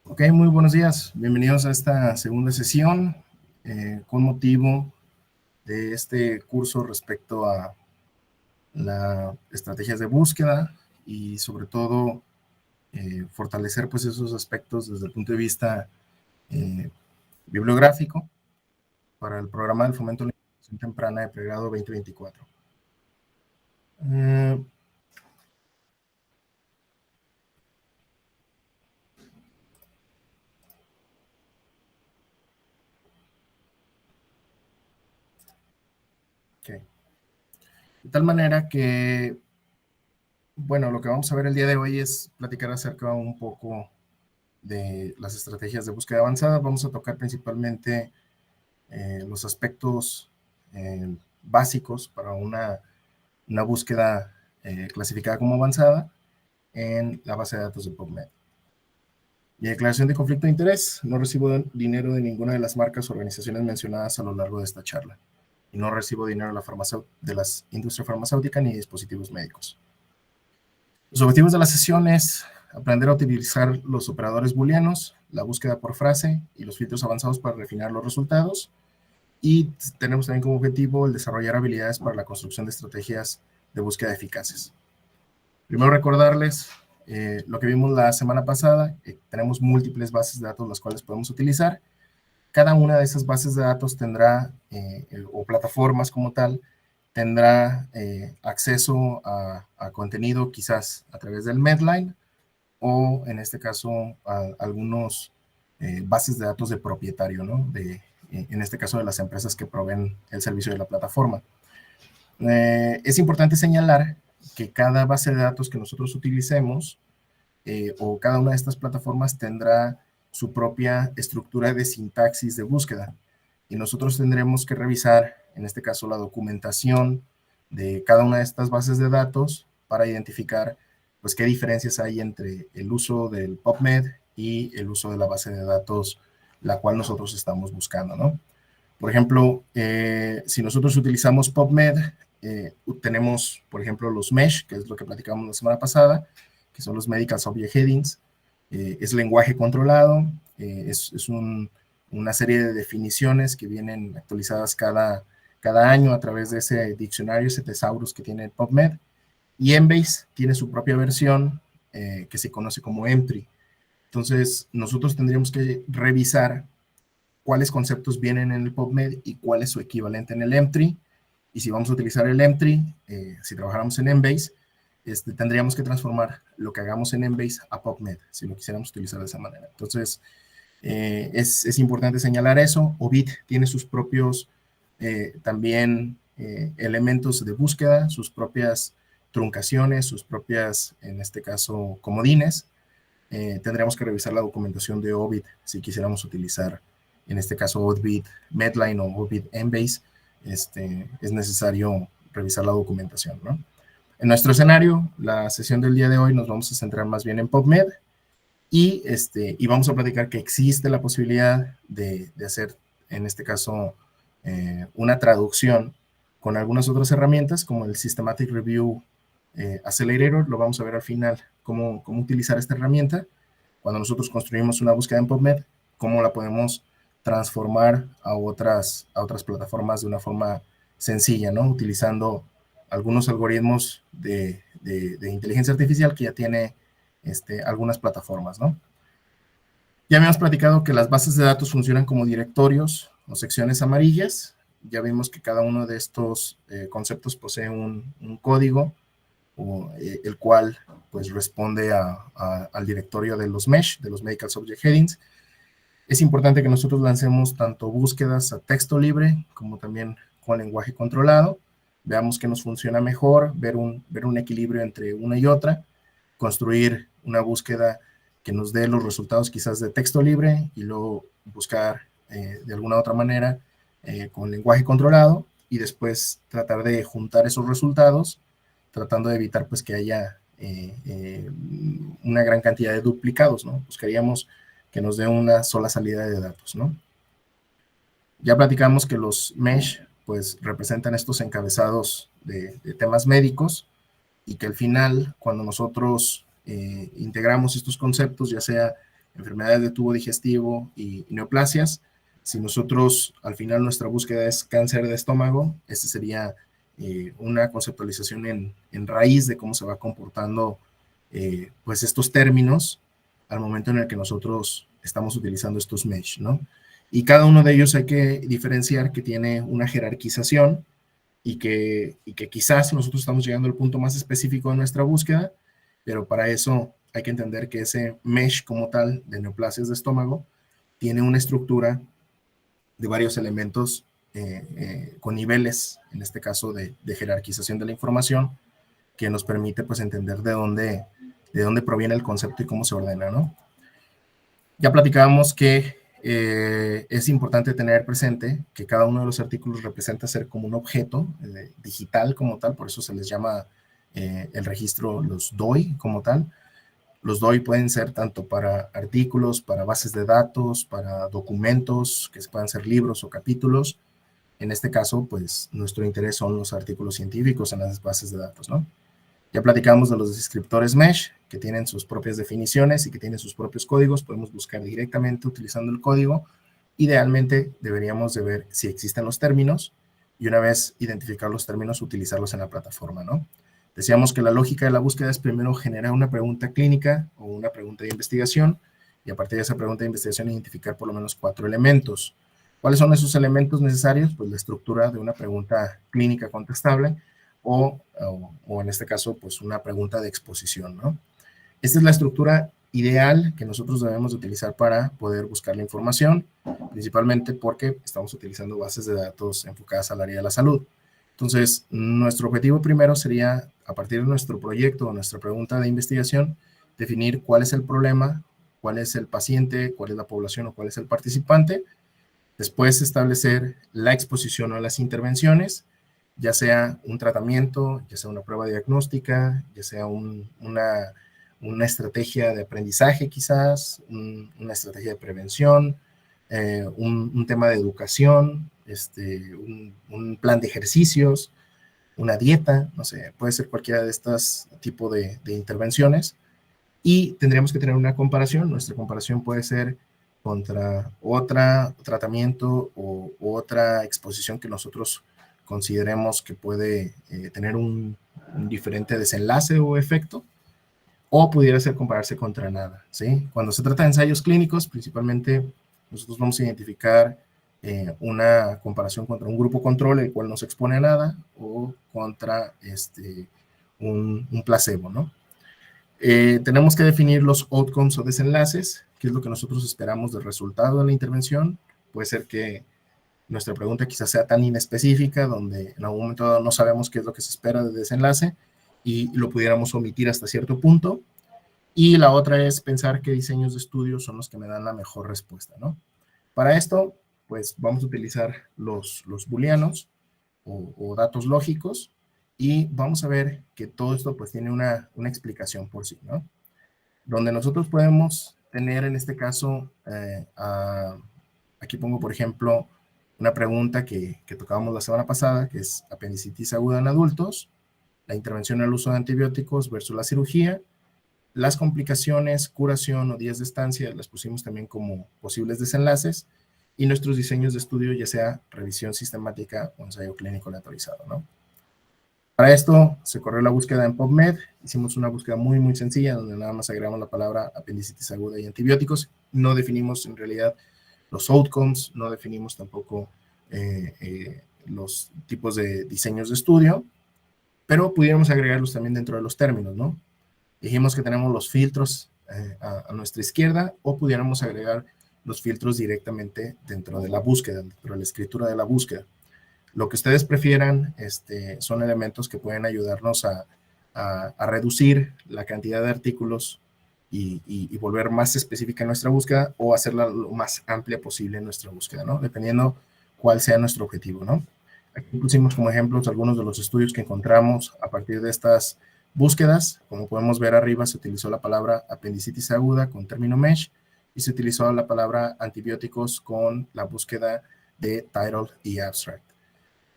Ok, muy buenos días. Bienvenidos a esta segunda sesión con motivo de este curso respecto a las estrategias de búsqueda y sobre todo fortalecer pues esos aspectos desde el punto de vista bibliográfico para el programa del fomento de la información temprana de pregrado 2024. Okay. De tal manera que, bueno, lo que vamos a ver el día de hoy es platicar acerca un poco de las estrategias de búsqueda avanzada. Vamos a tocar principalmente los aspectos básicos para una búsqueda clasificada como avanzada en la base de datos de PubMed. Mi declaración de conflicto de interés: no recibo dinero de ninguna de las marcas o organizaciones mencionadas a lo largo de esta charla, y no recibo dinero de las industrias farmacéuticas ni dispositivos médicos. Los objetivos de la sesión es aprender a utilizar los operadores booleanos, la búsqueda por frase y los filtros avanzados para refinar los resultados. Y tenemos también como objetivo el desarrollar habilidades para la construcción de estrategias de búsqueda eficaces. Primero recordarles lo que vimos la semana pasada. Tenemos múltiples bases de datos las cuales podemos utilizar. Cada una de esas bases de datos tendrá, o plataformas como tal, tendrá acceso a contenido quizás a través del Medline o en este caso a algunos bases de datos de propietario, ¿no? En este caso de las empresas que proveen el servicio de la plataforma. Es importante señalar que cada base de datos que nosotros utilicemos o cada una de estas plataformas tendrá su propia estructura de sintaxis de búsqueda, y nosotros tendremos que revisar, en este caso, la documentación de cada una de estas bases de datos para identificar pues qué diferencias hay entre el uso del PubMed y el uso de la base de datos la cual nosotros estamos buscando, ¿no? Por ejemplo, si nosotros utilizamos PubMed, tenemos, por ejemplo, los MESH, que es lo que platicamos la semana pasada, que son los Medical Subject Headings. Es lenguaje controlado, es una serie de definiciones que vienen actualizadas cada año a través de ese diccionario, ese tesaurus que tiene PubMed. Y Embase tiene su propia versión que se conoce como Entry. Entonces, nosotros tendríamos que revisar cuáles conceptos vienen en el PubMed y cuál es su equivalente en el Entry. Y si vamos a utilizar el Entry, si trabajáramos en Embase, tendríamos que transformar lo que hagamos en Embase a PubMed, si lo quisiéramos utilizar de esa manera. Entonces, es importante señalar eso. Ovid tiene sus propios también elementos de búsqueda, sus propias truncaciones, sus propias, en este caso, comodines. Tendríamos que revisar la documentación de Ovid si quisiéramos utilizar, en este caso, Ovid Medline o Ovid Embase. Es necesario revisar la documentación, ¿no? En nuestro escenario, la sesión del día de hoy nos vamos a centrar más bien en PubMed y vamos a platicar que existe la posibilidad de hacer, en este caso, una traducción con algunas otras herramientas como el Systematic Review Accelerator. Lo vamos a ver al final, cómo utilizar esta herramienta cuando nosotros construimos una búsqueda en PubMed, cómo la podemos transformar a otras plataformas de una forma sencilla, ¿no? Utilizando algunos algoritmos de inteligencia artificial que ya tiene algunas plataformas, ¿no? Ya habíamos platicado que las bases de datos funcionan como directorios o secciones amarillas. Ya vimos que cada uno de estos conceptos posee un código, el cual pues responde al directorio de los MESH, de los Medical Subject Headings. Es importante que nosotros lancemos tanto búsquedas a texto libre como también con lenguaje controlado. Veamos qué nos funciona mejor, ver un equilibrio entre una y otra, construir una búsqueda que nos dé los resultados quizás de texto libre y luego buscar de alguna otra manera con lenguaje controlado, y después tratar de juntar esos resultados, tratando de evitar pues que haya una gran cantidad de duplicados, ¿no? Buscaríamos que nos dé una sola salida de datos, ¿no? Ya platicamos que los MESH pues representan estos encabezados de temas médicos, y que al final, cuando nosotros integramos estos conceptos, ya sea enfermedades de tubo digestivo y neoplasias. Si nosotros al final nuestra búsqueda es cáncer de estómago, este sería una conceptualización en raíz de cómo se va comportando pues estos términos al momento en el que nosotros estamos utilizando estos mesh, ¿no? Y cada uno de ellos hay que diferenciar que tiene una jerarquización y que quizás nosotros estamos llegando al punto más específico de nuestra búsqueda, pero para eso hay que entender que ese mesh como tal de neoplasias de estómago tiene una estructura de varios elementos con niveles, en este caso de jerarquización de la información, que nos permite pues entender de dónde proviene el concepto y cómo se ordena, ¿no? Ya platicábamos que es importante tener presente que cada uno de los artículos representa ser como un objeto digital como tal, por eso se les llama el registro, los DOI como tal. Los DOI pueden ser tanto para artículos, para bases de datos, para documentos, que puedan ser libros o capítulos. En este caso, pues nuestro interés son los artículos científicos en las bases de datos, ¿no? Ya platicamos de los descriptores mesh, que tienen sus propias definiciones y que tienen sus propios códigos. Podemos buscar directamente utilizando el código. Idealmente deberíamos de ver si existen los términos y una vez identificar los términos, utilizarlos en la plataforma, ¿no? Decíamos que la lógica de la búsqueda es primero generar una pregunta clínica o una pregunta de investigación y a partir de esa pregunta de investigación identificar por lo menos 4 elementos. ¿Cuáles son esos elementos necesarios? Pues la estructura de una pregunta clínica contestable o en este caso, pues una pregunta de exposición, ¿no? Esta es la estructura ideal que nosotros debemos utilizar para poder buscar la información, principalmente porque estamos utilizando bases de datos enfocadas al área de la salud. Entonces, nuestro objetivo primero sería, a partir de nuestro proyecto o nuestra pregunta de investigación, definir cuál es el problema, cuál es el paciente, cuál es la población o cuál es el participante. Después, establecer la exposición a las intervenciones, ya sea un tratamiento, ya sea una prueba diagnóstica, ya sea una estrategia de aprendizaje quizás, una estrategia de prevención, un tema de educación, un plan de ejercicios, una dieta, no sé, puede ser cualquiera de estos tipos de intervenciones. Y tendríamos que tener una comparación. Nuestra comparación puede ser contra otro tratamiento o otra exposición que nosotros consideremos que puede tener un diferente desenlace o efecto, o pudiera ser compararse contra nada, ¿sí? Cuando se trata de ensayos clínicos, principalmente nosotros vamos a identificar una comparación contra un grupo control, el cual no se expone a nada, o contra un placebo, ¿no? Tenemos que definir los outcomes o desenlaces, qué es lo que nosotros esperamos del resultado de la intervención. Puede ser que nuestra pregunta quizás sea tan inespecífica, donde en algún momento no sabemos qué es lo que se espera de desenlace y lo pudiéramos omitir hasta cierto punto. Y la otra es pensar qué diseños de estudio son los que me dan la mejor respuesta, ¿no? Para esto, pues vamos a utilizar los booleanos o datos lógicos y vamos a ver que todo esto pues tiene una explicación por sí, ¿no? Donde nosotros podemos tener en este caso, aquí pongo por ejemplo una pregunta que tocábamos la semana pasada, que es apendicitis aguda en adultos, la intervención al uso de antibióticos versus la cirugía, las complicaciones, curación o días de estancia, las pusimos también como posibles desenlaces, y nuestros diseños de estudio, ya sea revisión sistemática o ensayo clínico aleatorizado, ¿no? Para esto se corrió la búsqueda en PubMed, hicimos una búsqueda muy, muy sencilla, donde nada más agregamos la palabra apendicitis aguda y antibióticos, no definimos en realidad los outcomes, no definimos tampoco los tipos de diseños de estudio, pero pudiéramos agregarlos también dentro de los términos, ¿no? Dijimos que tenemos los filtros a nuestra izquierda, o pudiéramos agregar los filtros directamente dentro de la búsqueda, dentro de la escritura de la búsqueda. Lo que ustedes prefieran son elementos que pueden ayudarnos a reducir la cantidad de artículos y volver más específica nuestra búsqueda, o hacerla lo más amplia posible en nuestra búsqueda, ¿no? Dependiendo cuál sea nuestro objetivo, ¿no? Aquí pusimos como ejemplos algunos de los estudios que encontramos a partir de estas búsquedas. Como podemos ver arriba, se utilizó la palabra apendicitis aguda con término mesh y se utilizó la palabra antibióticos con la búsqueda de title y abstract.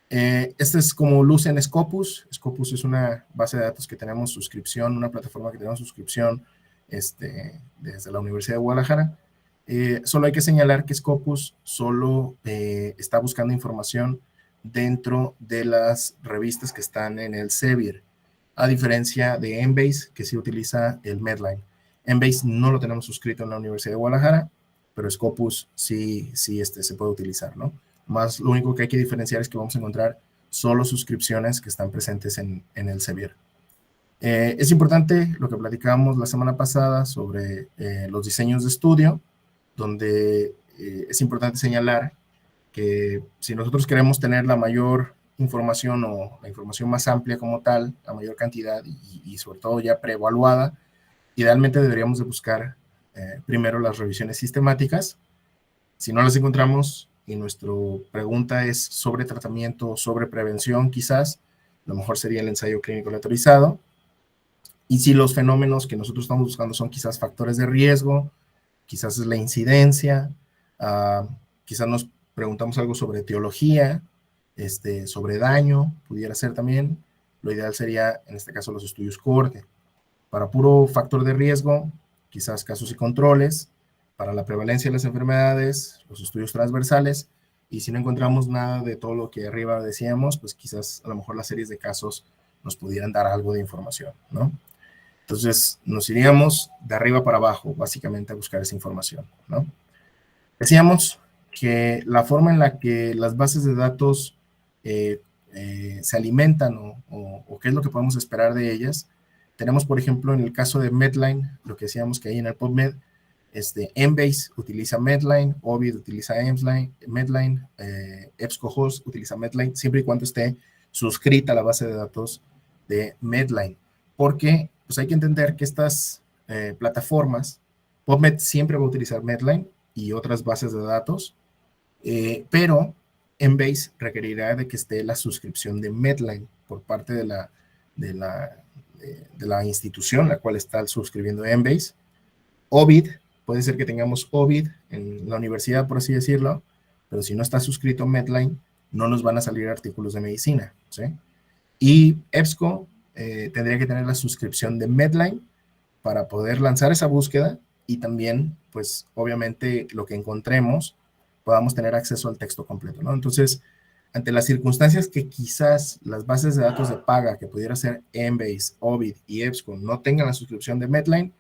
Este es como luce en Scopus. Scopus es una base de datos que tenemos suscripción, una plataforma que tenemos suscripción desde la Universidad de Guadalajara. Solo hay que señalar que Scopus solo está buscando información dentro de las revistas que están en el Sevier, a diferencia de Embase, que sí utiliza el Medline. Embase no lo tenemos suscrito en la Universidad de Guadalajara, pero Scopus sí se puede utilizar, ¿no? Más lo único que hay que diferenciar es que vamos a encontrar solo suscripciones que están presentes en el Sevier. Es importante lo que platicábamos la semana pasada sobre los diseños de estudio, donde es importante señalar que si nosotros queremos tener la mayor información o la información más amplia como tal, la mayor cantidad y sobre todo ya preevaluada, idealmente deberíamos de buscar primero las revisiones sistemáticas. Si no las encontramos y nuestra pregunta es sobre tratamiento, sobre prevención quizás, lo mejor sería el ensayo clínico aleatorizado. Y si los fenómenos que nosotros estamos buscando son quizás factores de riesgo, quizás es la incidencia, quizás nos preguntamos algo sobre etiología, sobre daño, pudiera ser también. Lo ideal sería, en este caso, los estudios cohorte. Para puro factor de riesgo, quizás casos y controles. Para la prevalencia de las enfermedades, los estudios transversales. Y si no encontramos nada de todo lo que arriba decíamos, pues quizás a lo mejor las series de casos nos pudieran dar algo de información, ¿no? Entonces, nos iríamos de arriba para abajo, básicamente, a buscar esa información, ¿no? Decíamos que la forma en la que las bases de datos se alimentan o qué es lo que podemos esperar de ellas. Tenemos, por ejemplo, en el caso de Medline, lo que decíamos que hay en el PubMed, Embase utiliza Medline, Ovid utiliza Medline, EBSCOhost utiliza Medline, siempre y cuando esté suscrita a la base de datos de Medline. Porque pues hay que entender que estas plataformas, PubMed siempre va a utilizar Medline y otras bases de datos, pero Embase requerirá de que esté la suscripción de Medline por parte de la institución la cual está suscribiendo Embase. Ovid, puede ser que tengamos Ovid en la universidad, por así decirlo, pero si no está suscrito Medline, no nos van a salir artículos de medicina, ¿sí? Y EBSCO tendría que tener la suscripción de Medline para poder lanzar esa búsqueda y también, pues, obviamente, lo que encontremos, podamos tener acceso al texto completo, ¿no? Entonces, ante las circunstancias que quizás las bases de datos de paga, que pudiera ser Embase, Ovid y EBSCO, no tengan la suscripción de Medline,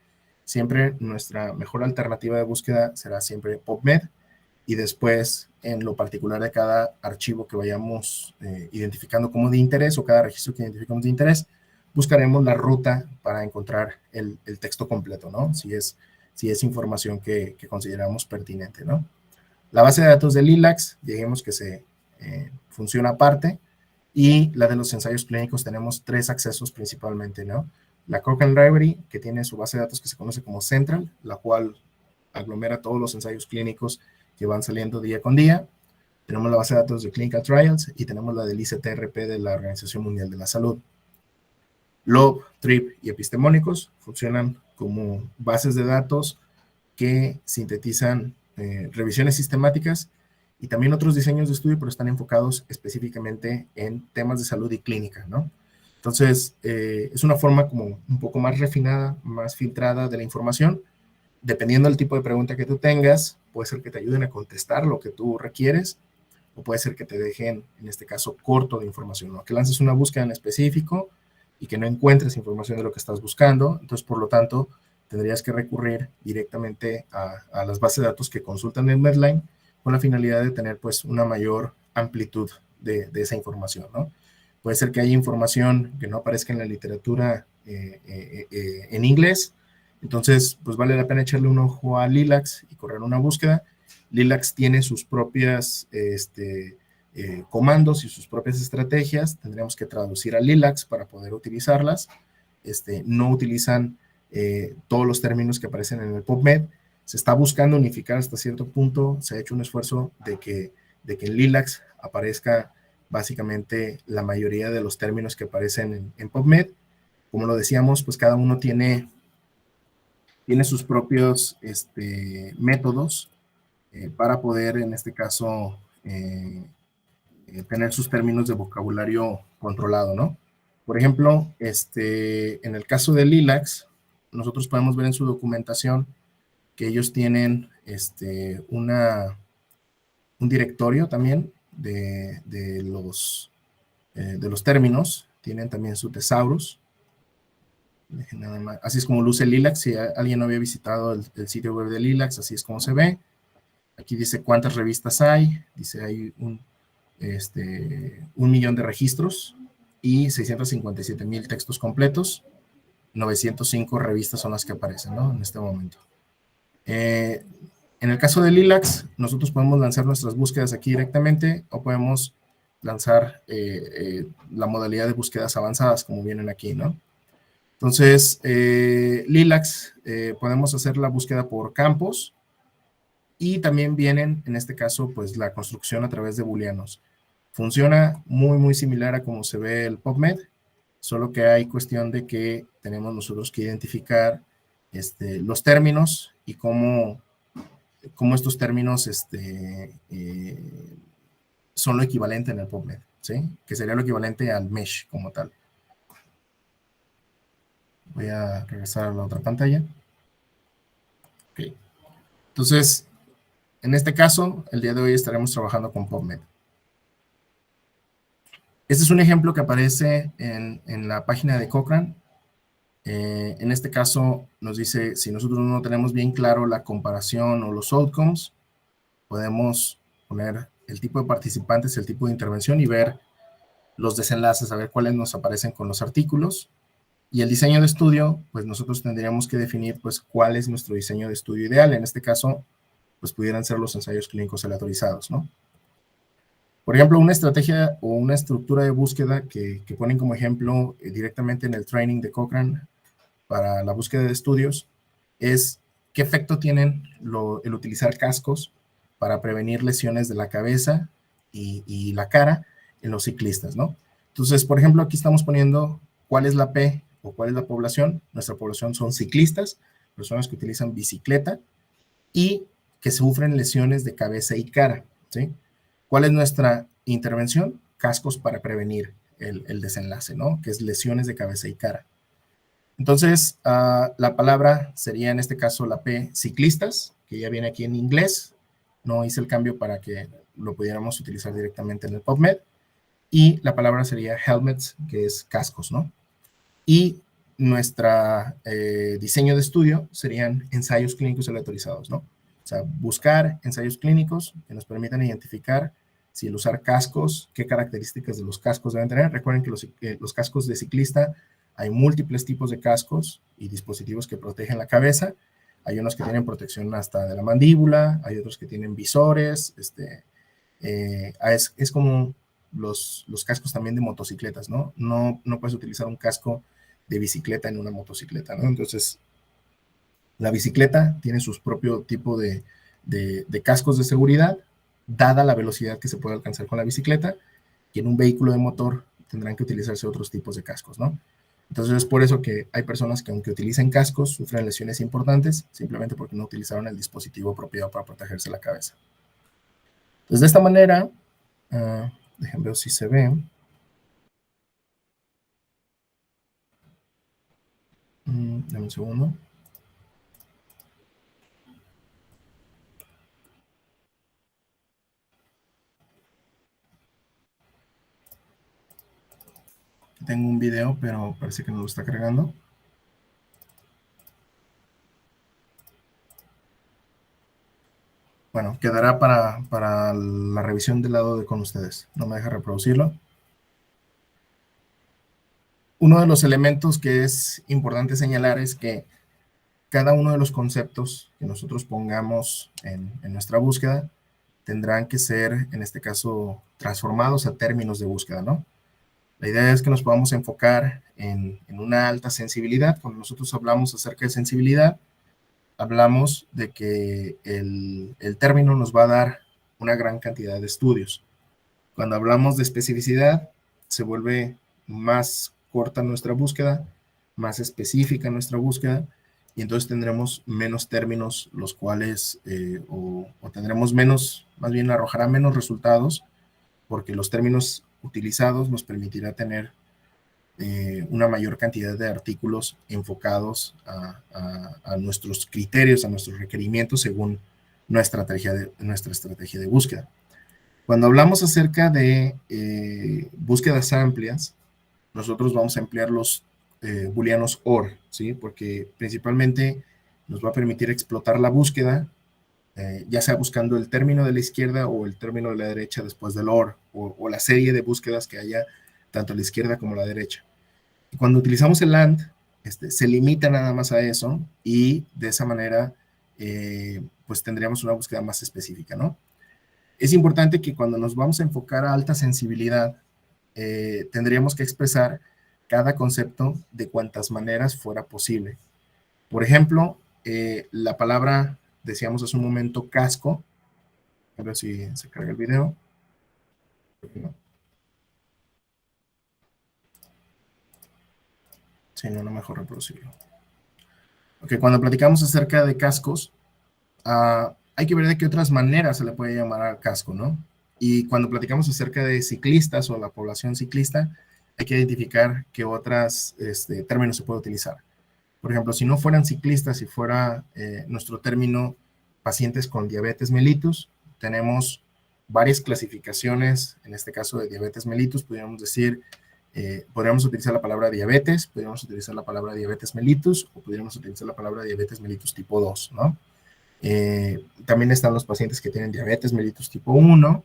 siempre nuestra mejor alternativa de búsqueda será siempre PubMed, y después, en lo particular de cada archivo que vayamos identificando como de interés o cada registro que identificamos de interés, buscaremos la ruta para encontrar el texto completo, ¿no? Si es información que consideramos pertinente, ¿no? La base de datos de LILACS, digamos que se funciona aparte, y la de los ensayos clínicos tenemos 3 accesos principalmente, ¿no? La Cochrane Library, que tiene su base de datos que se conoce como Central, la cual aglomera todos los ensayos clínicos que van saliendo día con día. Tenemos la base de datos de Clinical Trials y tenemos la del ICTRP de la Organización Mundial de la Salud. LOB, TRIP y epistemónicos funcionan como bases de datos que sintetizan revisiones sistemáticas y también otros diseños de estudio, pero están enfocados específicamente en temas de salud y clínica, ¿no? Entonces, es una forma como un poco más refinada, más filtrada de la información. Dependiendo del tipo de pregunta que tú tengas, puede ser que te ayuden a contestar lo que tú requieres, o puede ser que te dejen, en este caso, corto de información, ¿no? Que lances una búsqueda en específico y que no encuentres información de lo que estás buscando. Entonces, por lo tanto, tendrías que recurrir directamente a las bases de datos que consultan en Medline con la finalidad de tener, pues, una mayor amplitud de esa información, ¿no? Puede ser que haya información que no aparezca en la literatura en inglés. Entonces, pues vale la pena echarle un ojo a LILACS y correr una búsqueda. LILACS tiene sus propias comandos y sus propias estrategias. Tendríamos que traducir a LILACS para poder utilizarlas. No utilizan todos los términos que aparecen en el PubMed. Se está buscando unificar hasta cierto punto. Se ha hecho un esfuerzo de que en LILACS aparezca básicamente la mayoría de los términos que aparecen en PubMed. Como lo decíamos, pues cada uno tiene sus propios métodos para poder, en este caso, tener sus términos de vocabulario controlado, ¿no? Por ejemplo, en el caso de LILACS, nosotros podemos ver en su documentación que ellos tienen un directorio también de los términos, tienen también su thesaurus. Nada más. Así es como luce Lilacs. Si alguien no había visitado el sitio web de Lilacs, así es como se ve. Aquí dice cuántas revistas hay, dice hay un millón de registros y 657,000 textos completos. 905 revistas son las que aparecen, ¿no? En este momento. En el caso de Lilacs, nosotros podemos lanzar nuestras búsquedas aquí directamente o podemos lanzar la modalidad de búsquedas avanzadas, como vienen aquí, ¿no? Entonces, Lilacs, podemos hacer la búsqueda por campos y también vienen, en este caso, pues la construcción a través de booleanos. Funciona muy, muy similar a como se ve el PubMed, solo que hay cuestión de que tenemos nosotros que identificar los términos y cómo estos términos son lo equivalente en el PubMed, ¿sí? Que sería lo equivalente al mesh como tal. Voy a regresar a la otra pantalla. Okay. Entonces, en este caso, el día de hoy estaremos trabajando con PubMed. Este es un ejemplo que aparece en la página de Cochrane. En este caso nos dice, si nosotros no tenemos bien claro la comparación o los outcomes, podemos poner el tipo de participantes, el tipo de intervención y ver los desenlaces, a ver cuáles nos aparecen con los artículos. Y el diseño de estudio, pues nosotros tendríamos que definir pues cuál es nuestro diseño de estudio ideal. En este caso, pues pudieran ser los ensayos clínicos aleatorizados, ¿no? Por ejemplo, una estrategia o una estructura de búsqueda que ponen como ejemplo directamente en el training de Cochrane para la búsqueda de estudios es qué efecto tienen el utilizar cascos para prevenir lesiones de la cabeza y la cara en los ciclistas, ¿no? Entonces, por ejemplo, aquí estamos poniendo cuál es la P o cuál es la población. Nuestra población son ciclistas, personas que utilizan bicicleta y que sufren lesiones de cabeza y cara, ¿sí? ¿Cuál es nuestra intervención? Cascos para prevenir el desenlace, ¿no? Que es lesiones de cabeza y cara. Entonces, la palabra sería en este caso la P, ciclistas, que ya viene aquí en inglés. No hice el cambio para que lo pudiéramos utilizar directamente en el PubMed. Y la palabra sería helmets, que es cascos, ¿no? Y nuestro diseño de estudio serían ensayos clínicos aleatorizados, ¿no? O sea, buscar ensayos clínicos que nos permitan identificar si el usar cascos, qué características de los cascos deben tener. Recuerden que los cascos de ciclista, hay múltiples tipos de cascos y dispositivos que protegen la cabeza. Hay unos que tienen protección hasta de la mandíbula, hay otros que tienen visores, es como los cascos también de motocicletas, ¿no? No puedes utilizar un casco de bicicleta en una motocicleta, ¿no? Entonces, la bicicleta tiene su propio tipo de cascos de seguridad, dada la velocidad que se puede alcanzar con la bicicleta, y en un vehículo de motor tendrán que utilizarse otros tipos de cascos, ¿no? Entonces es por eso que hay personas que aunque utilicen cascos, sufren lesiones importantes, simplemente porque no utilizaron el dispositivo apropiado para protegerse la cabeza. Entonces de esta manera, déjenme ver si se ve. Dame un segundo. Tengo un video, pero parece que no lo está cargando. Bueno, quedará para la revisión del lado de con ustedes. No me deja reproducirlo. Uno de los elementos que es importante señalar es que cada uno de los conceptos que nosotros pongamos en nuestra búsqueda tendrán que ser, en este caso, transformados a términos de búsqueda, ¿no? La idea es que nos podamos enfocar en una alta sensibilidad. Cuando nosotros hablamos acerca de sensibilidad, hablamos de que el término nos va a dar una gran cantidad de estudios. Cuando hablamos de especificidad, se vuelve más corta nuestra búsqueda, más específica nuestra búsqueda, y entonces tendremos menos términos, los cuales, o tendremos menos, más bien arrojará menos resultados, porque los términos utilizados nos permitirá tener una mayor cantidad de artículos enfocados a nuestros criterios, a nuestros requerimientos según nuestra estrategia de búsqueda. Cuando hablamos acerca de búsquedas amplias, nosotros vamos a emplear los booleanos OR, ¿sí? Porque principalmente nos va a permitir explotar la búsqueda, ya sea buscando el término de la izquierda o el término de la derecha después del OR, o la serie de búsquedas que haya tanto a la izquierda como a la derecha. Y cuando utilizamos el AND, se limita nada más a eso, y de esa manera pues tendríamos una búsqueda más específica, ¿no? Es importante que cuando nos vamos a enfocar a alta sensibilidad, tendríamos que expresar cada concepto de cuantas maneras fuera posible. Por ejemplo, la palabra, decíamos hace un momento, casco. A ver si se carga el video. Sí, no mejor reproducirlo. Ok, cuando platicamos acerca de cascos, hay que ver de qué otras maneras se le puede llamar al casco, ¿no? Y cuando platicamos acerca de ciclistas o la población ciclista, hay que identificar qué otros términos se puede utilizar. Por ejemplo, si no fueran ciclistas, si fuera nuestro término pacientes con diabetes mellitus, tenemos varias clasificaciones, en este caso de diabetes mellitus, podríamos decir, podríamos utilizar la palabra diabetes, podríamos utilizar la palabra diabetes mellitus, o podríamos utilizar la palabra diabetes mellitus tipo 2, ¿no? También están los pacientes que tienen diabetes mellitus tipo 1,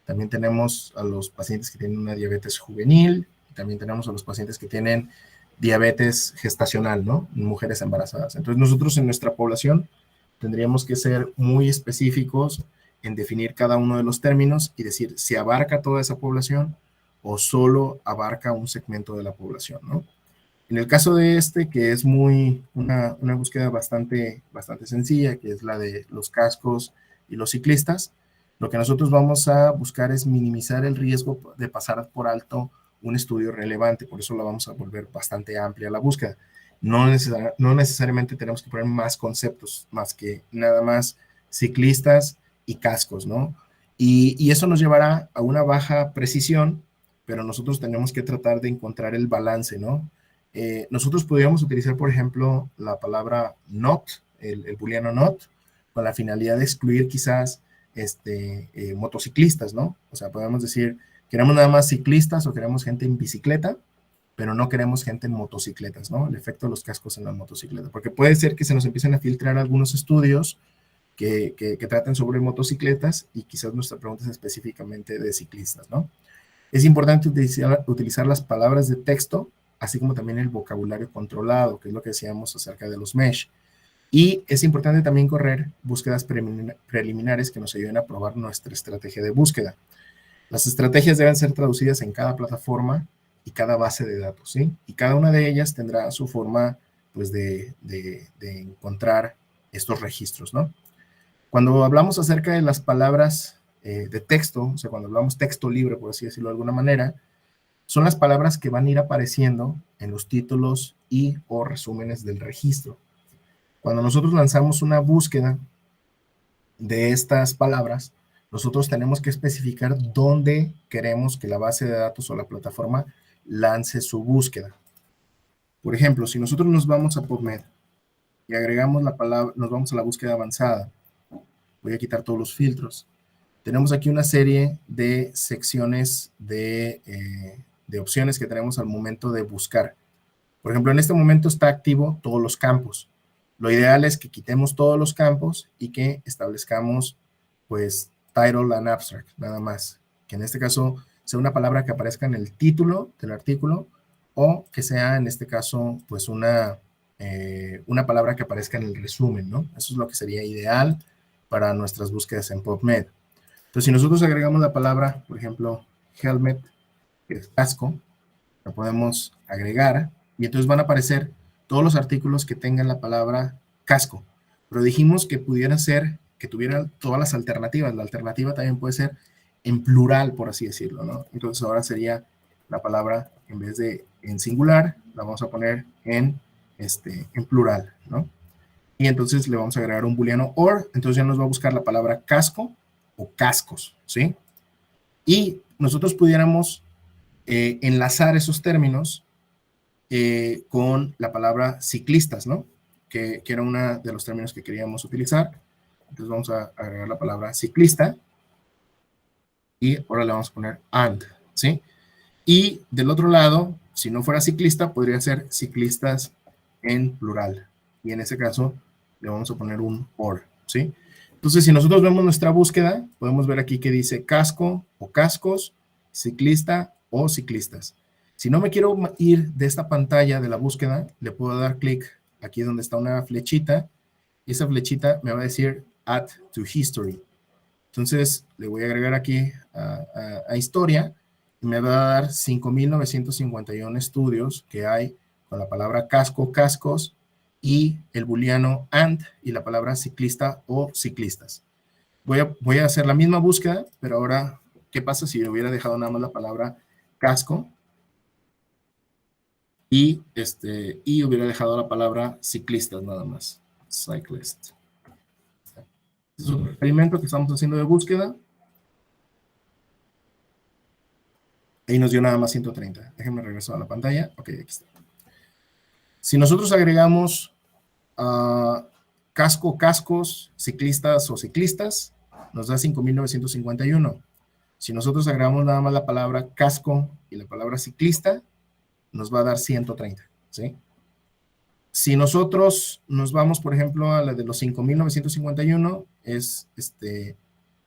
también tenemos a los pacientes que tienen una diabetes juvenil, también tenemos a los pacientes que tienen diabetes gestacional, ¿no? Mujeres embarazadas. Entonces nosotros en nuestra población tendríamos que ser muy específicos en definir cada uno de los términos y decir si abarca toda esa población o solo abarca un segmento de la población, ¿no? En el caso de que es una búsqueda bastante sencilla, que es la de los cascos y los ciclistas, lo que nosotros vamos a buscar es minimizar el riesgo de pasar por alto un estudio relevante, por eso la vamos a volver bastante amplia la búsqueda. No necesariamente tenemos que poner más conceptos, más que nada más ciclistas y cascos, ¿no? Y eso nos llevará a una baja precisión, pero nosotros tenemos que tratar de encontrar el balance, ¿no? Nosotros podríamos utilizar, por ejemplo, la palabra not, el booleano not, con la finalidad de excluir quizás motociclistas, ¿no? O sea, podemos decir, queremos nada más ciclistas o queremos gente en bicicleta, pero no queremos gente en motocicletas, ¿no? El efecto de los cascos en las motocicletas, porque puede ser que se nos empiecen a filtrar algunos estudios que traten sobre motocicletas y quizás nuestra pregunta es específicamente de ciclistas, ¿no? Es importante utilizar las palabras de texto, así como también el vocabulario controlado, que es lo que decíamos acerca de los mesh. Y es importante también correr búsquedas preliminares que nos ayuden a probar nuestra estrategia de búsqueda. Las estrategias deben ser traducidas en cada plataforma y cada base de datos, ¿sí? Y cada una de ellas tendrá su forma, pues, de encontrar estos registros, ¿no? Cuando hablamos acerca de las palabras de texto, o sea, cuando hablamos texto libre, por así decirlo de alguna manera, son las palabras que van a ir apareciendo en los títulos y o resúmenes del registro. Cuando nosotros lanzamos una búsqueda de estas palabras, nosotros tenemos que especificar dónde queremos que la base de datos o la plataforma lance su búsqueda. Por ejemplo, si nosotros nos vamos a PubMed y agregamos la palabra, nos vamos a la búsqueda avanzada, voy a quitar todos los filtros. Tenemos aquí una serie de secciones de opciones que tenemos al momento de buscar. Por ejemplo, en este momento está activo todos los campos. Lo ideal es que quitemos todos los campos y que establezcamos, pues, title and abstract, nada más. Que en este caso sea una palabra que aparezca en el título del artículo o que sea, en este caso, pues, una palabra que aparezca en el resumen, ¿no? Eso es lo que sería ideal para nuestras búsquedas en PubMed. Entonces, si nosotros agregamos la palabra, por ejemplo, helmet, que es casco, la podemos agregar y entonces van a aparecer todos los artículos que tengan la palabra casco. Pero dijimos que pudiera ser, que tuvieran todas las alternativas. La alternativa también puede ser en plural, por así decirlo, ¿no? Entonces ahora sería la palabra, en vez de en singular, la vamos a poner en plural, ¿no? Y entonces le vamos a agregar un booleano or, entonces ya nos va a buscar la palabra casco o cascos, ¿sí? Y nosotros pudiéramos enlazar esos términos con la palabra ciclistas, ¿no? Que era uno de los términos que queríamos utilizar. Entonces vamos a agregar la palabra ciclista y ahora le vamos a poner and, ¿sí? Y del otro lado, si no fuera ciclista, podría ser ciclistas en plural. Y en ese caso le vamos a poner un or, ¿sí? Entonces, si nosotros vemos nuestra búsqueda, podemos ver aquí que dice casco o cascos, ciclista o ciclistas. Si no me quiero ir de esta pantalla de la búsqueda, le puedo dar clic aquí donde está una flechita, y esa flechita me va a decir Add to History. Entonces, le voy a agregar aquí a historia, y me va a dar 5,951 estudios que hay con la palabra casco, cascos, y el booleano and, y la palabra ciclista o ciclistas. Voy a hacer la misma búsqueda, pero ahora, ¿qué pasa si hubiera dejado nada más la palabra casco y hubiera dejado la palabra ciclistas nada más? Cyclist. Es un experimento que estamos haciendo de búsqueda. Ahí nos dio nada más 130. Déjenme regresar a la pantalla. Ok, aquí está. Si nosotros agregamos casco, cascos, ciclistas o ciclistas, nos da 5,951. Si nosotros agregamos nada más la palabra casco y la palabra ciclista, nos va a dar 130, ¿sí? Si nosotros nos vamos, por ejemplo, a la de los 5,951, es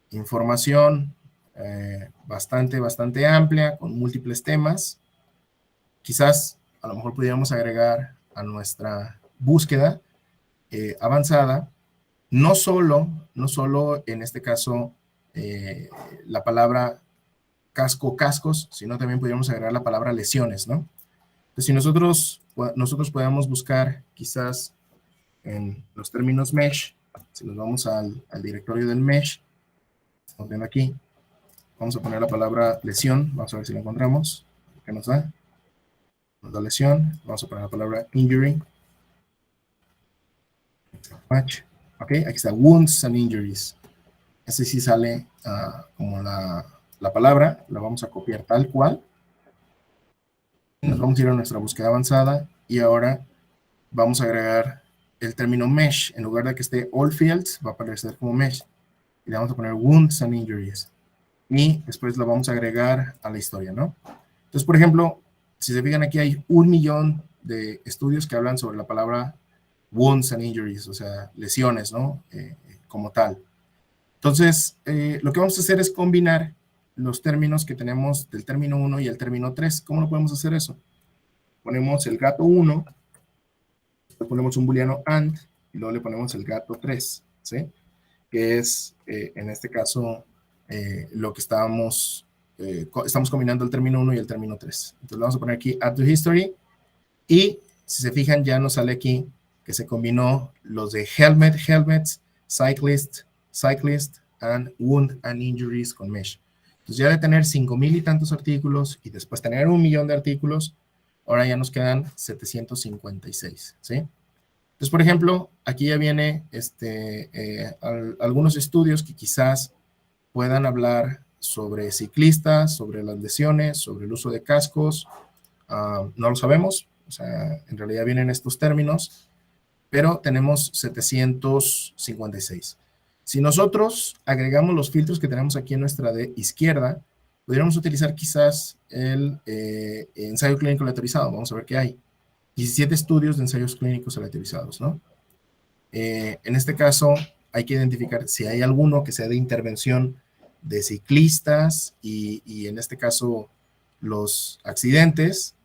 información bastante amplia, con múltiples temas. Quizás, a lo mejor pudiéramos agregar a nuestra búsqueda avanzada, no solo en este caso la palabra casco, cascos, sino también podríamos agregar la palabra lesiones, ¿no? Entonces, si nosotros podemos buscar quizás en los términos mesh, si nos vamos al directorio del mesh, estamos viendo aquí, vamos a poner la palabra lesión, vamos a ver si la encontramos, ¿qué nos da? Nos da lesión, vamos a poner la palabra injury, match, ok, aquí está wounds and injuries, ese sí sale como la palabra, la vamos a copiar tal cual, nos vamos a ir a nuestra búsqueda avanzada y ahora vamos a agregar el término mesh, en lugar de que esté all fields, va a aparecer como mesh, y le vamos a poner wounds and injuries, y después lo vamos a agregar a la historia, ¿no? Entonces, por ejemplo, si se fijan aquí hay 1,000,000 de estudios que hablan sobre la palabra wounds and injuries, o sea, lesiones, ¿no? Como tal. Entonces, lo que vamos a hacer es combinar los términos que tenemos del término 1 y el término 3. ¿Cómo lo podemos hacer eso? Ponemos el gato 1, le ponemos un booleano and, y luego le ponemos el gato 3, ¿sí? Que es, en este caso, lo que estamos combinando el término 1 y el término 3. Entonces, le vamos a poner aquí add to history, y si se fijan, ya nos sale aquí que se combinó los de helmet, helmets, cyclist, cyclist, and wound and injuries con mesh. Entonces, ya de tener 5,000 y tantos artículos y después tener 1,000,000 de artículos, ahora ya nos quedan 756, ¿sí? Entonces, por ejemplo, aquí ya viene algunos estudios que quizás puedan hablar sobre ciclistas, sobre las lesiones, sobre el uso de cascos. No lo sabemos, o sea, en realidad vienen estos términos, pero tenemos 756. Si nosotros agregamos los filtros que tenemos aquí en nuestra de izquierda, podríamos utilizar quizás el ensayo clínico aleatorizado. Vamos a ver qué hay. 17 estudios de ensayos clínicos aleatorizados, ¿no? En este caso, hay que identificar si hay alguno que sea de intervención de ciclistas y en este caso, los accidentes.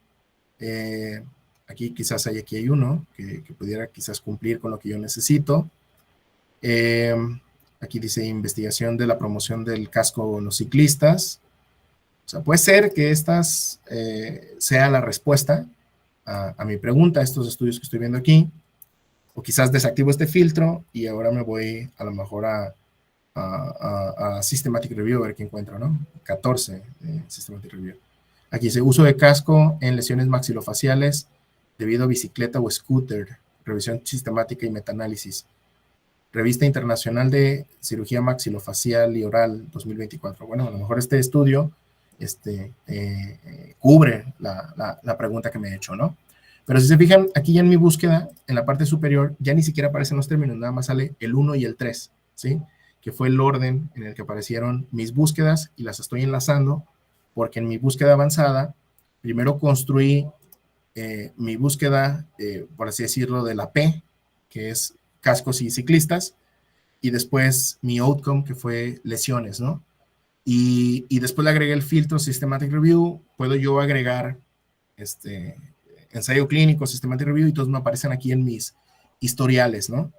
Aquí quizás aquí hay uno que pudiera quizás cumplir con lo que yo necesito. Aquí dice investigación de la promoción del casco en los ciclistas. O sea, puede ser que estas sea la respuesta a mi pregunta, a estos estudios que estoy viendo aquí. O quizás desactivo este filtro y ahora me voy a lo mejor a Systematic Review, a ver qué encuentro, ¿no? 14 Systematic Review. Aquí dice uso de casco en lesiones maxilofaciales debido a bicicleta o scooter, revisión sistemática y metaanálisis. Revista Internacional de Cirugía Maxilofacial y Oral 2024. Bueno, a lo mejor este estudio cubre la pregunta que me he hecho, ¿no? Pero si se fijan, aquí ya en mi búsqueda, en la parte superior, ya ni siquiera aparecen los términos, nada más sale el 1 y el 3, ¿sí? Que fue el orden en el que aparecieron mis búsquedas y las estoy enlazando porque en mi búsqueda avanzada, primero construí mi búsqueda, por así decirlo, de la P, que es cascos y ciclistas, y después mi outcome, que fue lesiones, ¿no? Y después le agregué el filtro Systematic Review, puedo yo agregar ensayo clínico, Systematic Review, y todos me aparecen aquí en mis historiales, ¿no?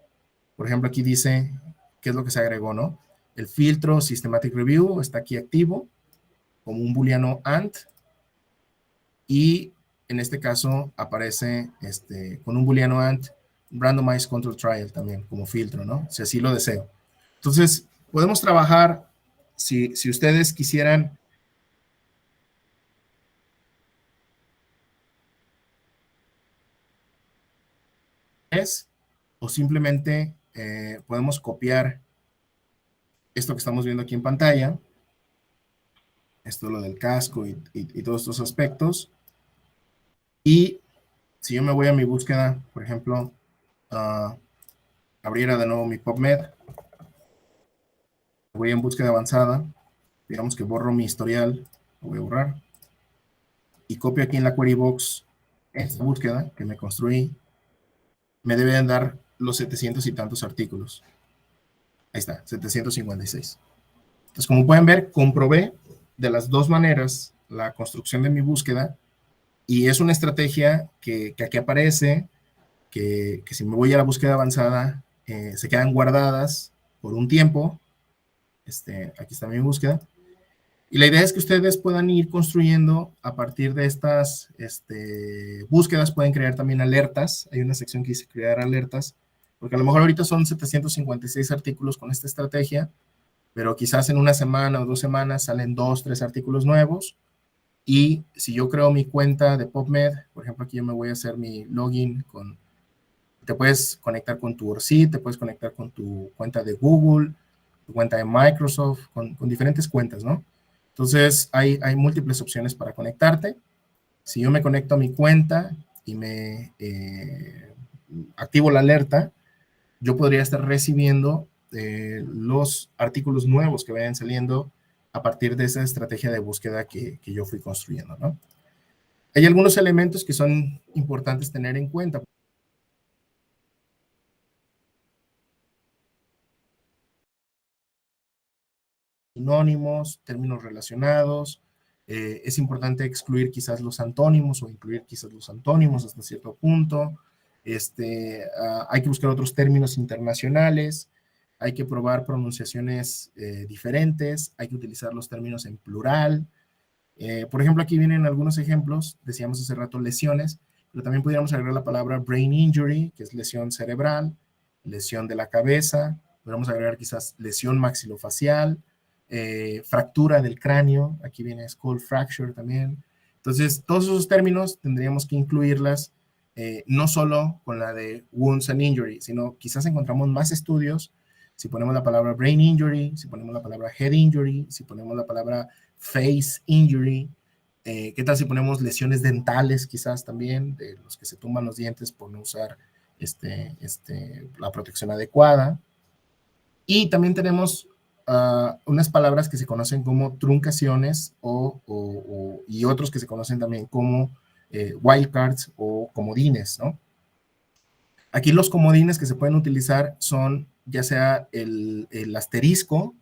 Por ejemplo, aquí dice qué es lo que se agregó, ¿no? El filtro Systematic Review está aquí activo, como un booleano AND, y en este caso aparece con un booleano AND Randomized Control Trial también como filtro, ¿no? Si así lo deseo. Entonces, podemos trabajar, si ustedes quisieran o simplemente podemos copiar esto que estamos viendo aquí en pantalla, esto es lo del casco y todos estos aspectos, y si yo me voy a mi búsqueda, por ejemplo, abriera de nuevo mi PubMed, voy en búsqueda avanzada, digamos que borro mi historial, lo voy a borrar, y copio aquí en la query box esta búsqueda que me construí, me deben dar los 700 y tantos artículos. Ahí está, 756. Entonces, como pueden ver, comprobé de las dos maneras la construcción de mi búsqueda y es una estrategia que aquí aparece, que si me voy a la búsqueda avanzada, se quedan guardadas por un tiempo. Aquí está mi búsqueda. Y la idea es que ustedes puedan ir construyendo a partir de estas búsquedas, pueden crear también alertas. Hay una sección que dice crear alertas, porque a lo mejor ahorita son 756 artículos con esta estrategia, pero quizás en una semana o 2 semanas salen 2, 3 artículos nuevos. Y si yo creo mi cuenta de PubMed, por ejemplo, aquí yo me voy a hacer mi login te puedes conectar con tu ORCID, te puedes conectar con tu cuenta de Google, tu cuenta de Microsoft, con diferentes cuentas, ¿no? Entonces, hay múltiples opciones para conectarte. Si yo me conecto a mi cuenta y me activo la alerta, yo podría estar recibiendo los artículos nuevos que vayan saliendo a partir de esa estrategia de búsqueda que yo fui construyendo, ¿no? Hay algunos elementos que son importantes tener en cuenta. Sinónimos, términos relacionados. Es importante excluir quizás los antónimos o incluir quizás los antónimos hasta cierto punto. Hay que buscar otros términos internacionales. Hay que probar pronunciaciones diferentes. Hay que utilizar los términos en plural. Por ejemplo, aquí vienen algunos ejemplos. Decíamos hace rato lesiones, pero también pudiéramos agregar la palabra brain injury, que es lesión cerebral, lesión de la cabeza. Podríamos agregar quizás lesión maxilofacial, fractura del cráneo. Aquí viene skull fracture también. Entonces, todos esos términos tendríamos que incluirlas, no solo con la de wounds and injury, sino quizás encontramos más estudios si ponemos la palabra brain injury, si ponemos la palabra head injury, si ponemos la palabra face injury. ¿Qué tal si ponemos lesiones dentales quizás también, de los que se tumban los dientes por no usar la protección adecuada? Y también tenemos unas palabras que se conocen como truncaciones y otros que se conocen también como wildcards o comodines, ¿no? Aquí los comodines que se pueden utilizar son ya sea el asterisco,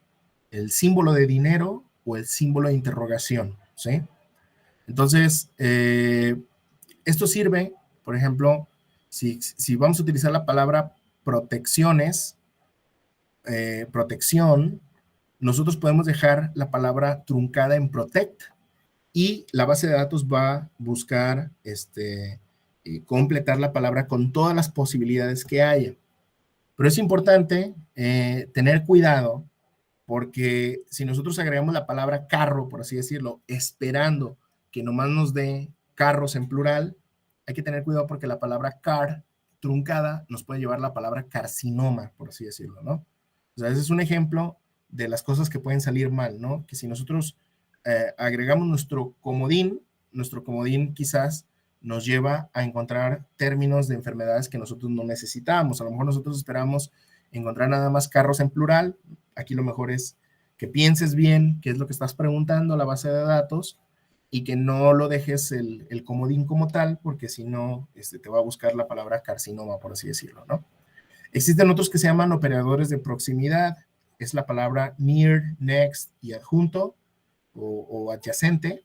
el símbolo de dinero o el símbolo de interrogación, ¿sí? Entonces, esto sirve, por ejemplo, si vamos a utilizar la palabra protecciones, protección, nosotros podemos dejar la palabra truncada en protect y la base de datos va a buscar completar la palabra con todas las posibilidades que haya. Pero es importante tener cuidado porque si nosotros agregamos la palabra carro, por así decirlo, esperando que nomás nos dé carros en plural, hay que tener cuidado porque la palabra car truncada nos puede llevar la palabra carcinoma, por así decirlo, ¿no? O sea, ese es un ejemplo de las cosas que pueden salir mal, ¿no? Que si nosotros agregamos nuestro comodín quizás nos lleva a encontrar términos de enfermedades que nosotros no necesitábamos. A lo mejor nosotros esperamos encontrar nada más carros en plural. Aquí lo mejor es que pienses bien qué es lo que estás preguntando a la base de datos y que no lo dejes el comodín como tal, porque si no, te va a buscar la palabra carcinoma, por así decirlo, ¿no? Existen otros que se llaman operadores de proximidad. Es la palabra near, next y adjunto o adyacente.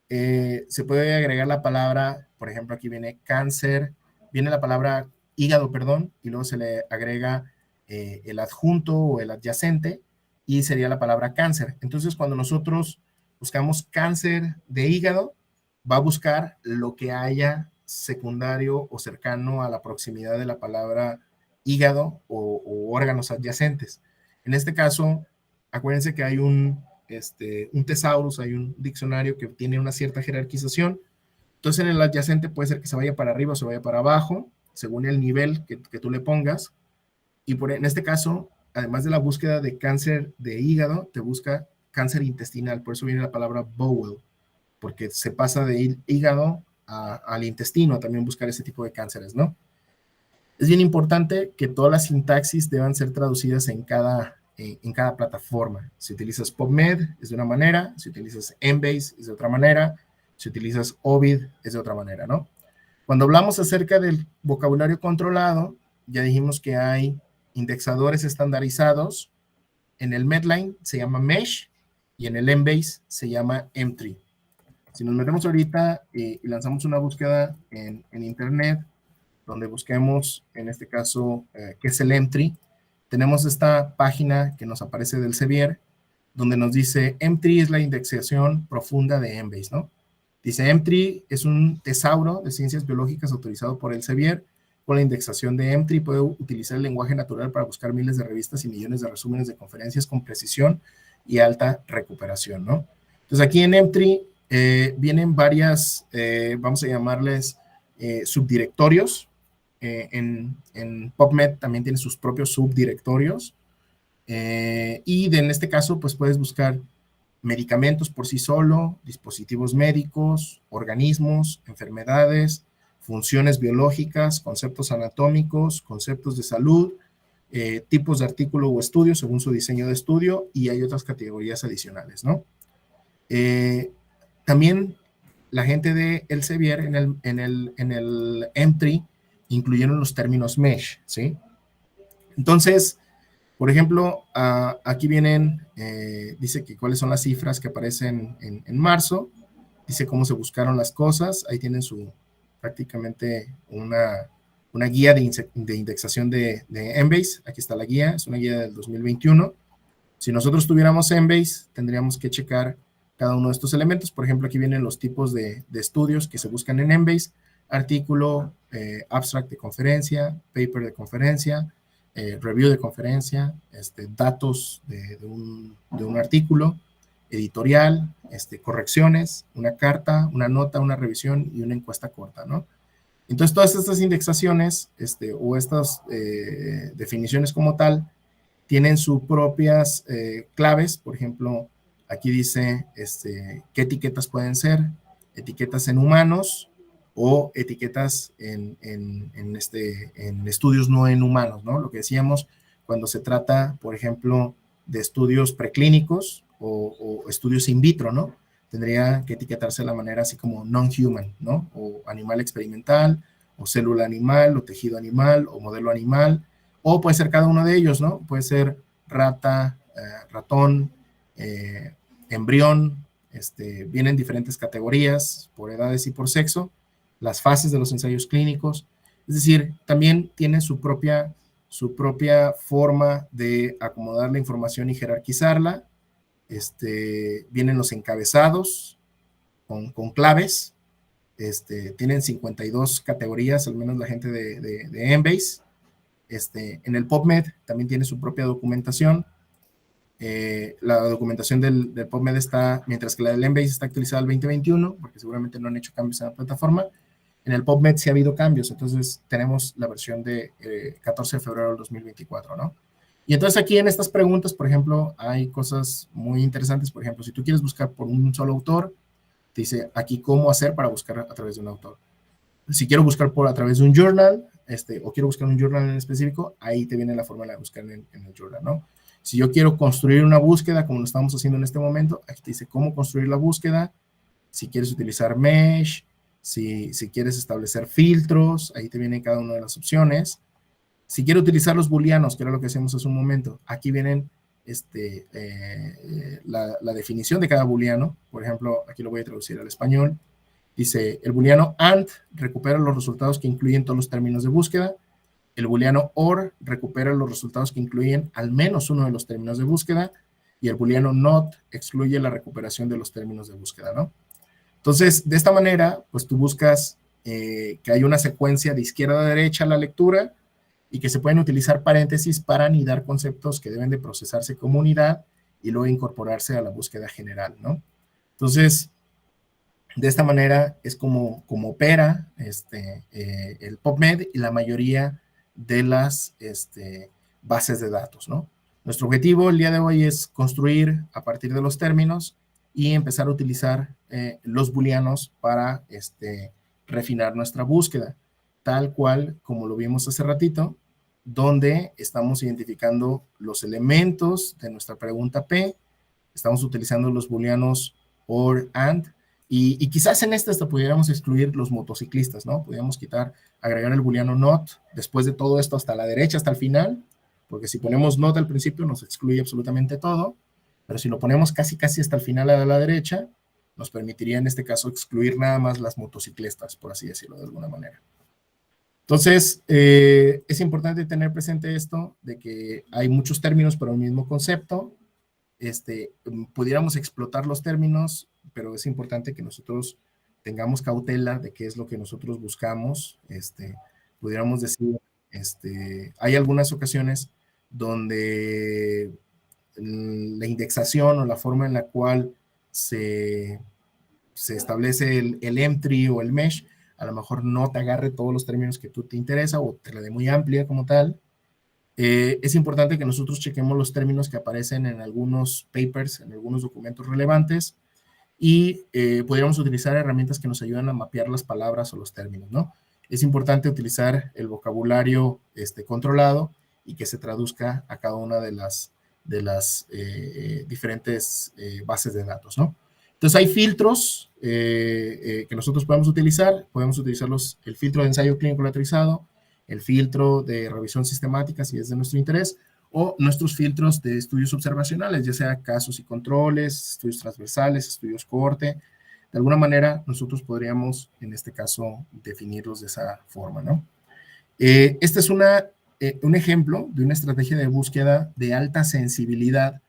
Se puede agregar la palabra, por ejemplo, aquí viene cáncer, viene la palabra hígado, perdón, y luego se le agrega el adjunto o el adyacente y sería la palabra cáncer. Entonces, cuando nosotros buscamos cáncer de hígado, va a buscar lo que haya secundario o cercano a la proximidad de la palabra hígado o órganos adyacentes. En este caso, acuérdense que hay un tesaurus, hay un diccionario que tiene una cierta jerarquización. Entonces, en el adyacente puede ser que se vaya para arriba o se vaya para abajo, según el nivel que tú le pongas. Y en este caso, además de la búsqueda de cáncer de hígado, te busca cáncer intestinal. Por eso viene la palabra bowel, porque se pasa de hígado al intestino, también buscar ese tipo de cánceres, ¿no? Es bien importante que todas las sintaxis deban ser traducidas en cada plataforma. Si utilizas PubMed es de una manera, si utilizas Embase es de otra manera, si utilizas Ovid es de otra manera, ¿no? Cuando hablamos acerca del vocabulario controlado, ya dijimos que hay indexadores estandarizados. En el Medline se llama Mesh y en el Embase se llama Emtree. Si nos metemos ahorita y lanzamos una búsqueda en internet, donde busquemos, en este caso, qué es el Emtree, tenemos esta página que nos aparece del Sevier, donde nos dice Emtree es la indexación profunda de Embase, ¿no? Dice Emtree es un tesauro de ciencias biológicas autorizado por el Sevier. Con la indexación de Emtree puede utilizar el lenguaje natural para buscar miles de revistas y millones de resúmenes de conferencias con precisión y alta recuperación, ¿no? Entonces aquí en Emtree vienen varias, vamos a llamarles subdirectorios. En PubMed también tiene sus propios subdirectorios. Y en este caso, pues puedes buscar medicamentos por sí solo, dispositivos médicos, organismos, enfermedades, funciones biológicas, conceptos anatómicos, conceptos de salud, tipos de artículo o estudio según su diseño de estudio, y hay otras categorías adicionales, ¿no? También la gente de Elsevier en el Emtree incluyeron los términos mesh, ¿sí? Entonces, por ejemplo, aquí vienen, dice que cuáles son las cifras que aparecen en marzo, dice cómo se buscaron las cosas, ahí tienen prácticamente una guía de indexación de Embase, aquí está la guía, es una guía del 2021. Si nosotros tuviéramos Embase, tendríamos que checar cada uno de estos elementos. Por ejemplo, aquí vienen los tipos de estudios que se buscan en Embase: artículo, abstract de conferencia, paper de conferencia, review de conferencia, datos de un artículo, editorial, correcciones, una carta, una nota, una revisión y una encuesta corta, ¿no? Entonces, todas estas indexaciones o estas definiciones como tal tienen sus propias claves. Por ejemplo, aquí dice qué etiquetas pueden ser: etiquetas en humanos o etiquetas en estudios no en humanos, ¿no? Lo que decíamos cuando se trata, por ejemplo, de estudios preclínicos o estudios in vitro, ¿no? Tendría que etiquetarse de la manera así como non-human, ¿no? O animal experimental, o célula animal, o tejido animal, o modelo animal, o puede ser cada uno de ellos, ¿no? Puede ser rata, ratón, embrión, vienen diferentes categorías por edades y por sexo, las fases de los ensayos clínicos, es decir, también tiene su propia forma de acomodar la información y jerarquizarla. Vienen los encabezados con claves, tienen 52 categorías, al menos la gente de Embase. En el PubMed también tiene su propia documentación. La documentación del PubMed está, mientras que la del Embase está actualizada al 2021, porque seguramente no han hecho cambios en la plataforma. En el PubMed sí ha habido cambios, entonces tenemos la versión de 14 de febrero del 2024, ¿no? Y entonces aquí en estas preguntas, por ejemplo, hay cosas muy interesantes. Por ejemplo, si tú quieres buscar por un solo autor, te dice aquí cómo hacer para buscar a través de un autor. Si quiero buscar a través de un journal, o quiero buscar un journal en específico, ahí te viene la forma de buscar en el journal, ¿no? Si yo quiero construir una búsqueda, como lo estamos haciendo en este momento, aquí te dice cómo construir la búsqueda. Si quieres utilizar mesh, si quieres establecer filtros, ahí te vienen cada una de las opciones. Si quiero utilizar los booleanos, que era lo que hacemos hace un momento, aquí vienen la definición de cada booleano. Por ejemplo, aquí lo voy a traducir al español. Dice, el booleano AND recupera los resultados que incluyen todos los términos de búsqueda. El booleano OR recupera los resultados que incluyen al menos uno de los términos de búsqueda. Y el booleano NOT excluye la recuperación de los términos de búsqueda, ¿no? Entonces, de esta manera, pues tú buscas que hay una secuencia de izquierda a derecha a la lectura y que se pueden utilizar paréntesis para anidar conceptos que deben de procesarse como unidad y luego incorporarse a la búsqueda general, ¿no? Entonces, de esta manera es como opera el PubMed y la mayoría de las bases de datos, ¿no? Nuestro objetivo el día de hoy es construir a partir de los términos y empezar a utilizar los booleanos para refinar nuestra búsqueda, tal cual como lo vimos hace ratito, donde estamos identificando los elementos de nuestra pregunta P, estamos utilizando los booleanos OR, AND, y quizás en hasta pudiéramos excluir los motociclistas, ¿no? Podríamos agregar el booleano NOT después de todo esto hasta la derecha, hasta el final, porque si ponemos NOT al principio nos excluye absolutamente todo, pero si lo ponemos casi hasta el final a la derecha, nos permitiría en este caso excluir nada más las motocicletas, por así decirlo de alguna manera. Entonces, es importante tener presente esto, de que hay muchos términos para un mismo concepto. Pudiéramos explotar los términos, pero es importante que nosotros tengamos cautela de qué es lo que nosotros buscamos. Pudiéramos decir, hay algunas ocasiones donde la indexación o la forma en la cual se establece el entry o el mesh, a lo mejor no te agarre todos los términos que tú te interesa o te la dé muy amplia como tal. Es importante que nosotros chequemos los términos que aparecen en algunos papers, en algunos documentos relevantes, y podríamos utilizar herramientas que nos ayudan a mapear las palabras o los términos, ¿no? Es importante utilizar el vocabulario controlado y que se traduzca a cada una de las diferentes bases de datos, ¿no? Entonces hay filtros que nosotros podemos utilizar el filtro de ensayo clínico letrizado, el filtro de revisión sistemática si es de nuestro interés, o nuestros filtros de estudios observacionales, ya sea casos y controles, estudios transversales, estudios cohorte. De alguna manera nosotros podríamos en este caso definirlos de esa forma, ¿no? Este es un ejemplo de una estrategia de búsqueda de alta sensibilidad.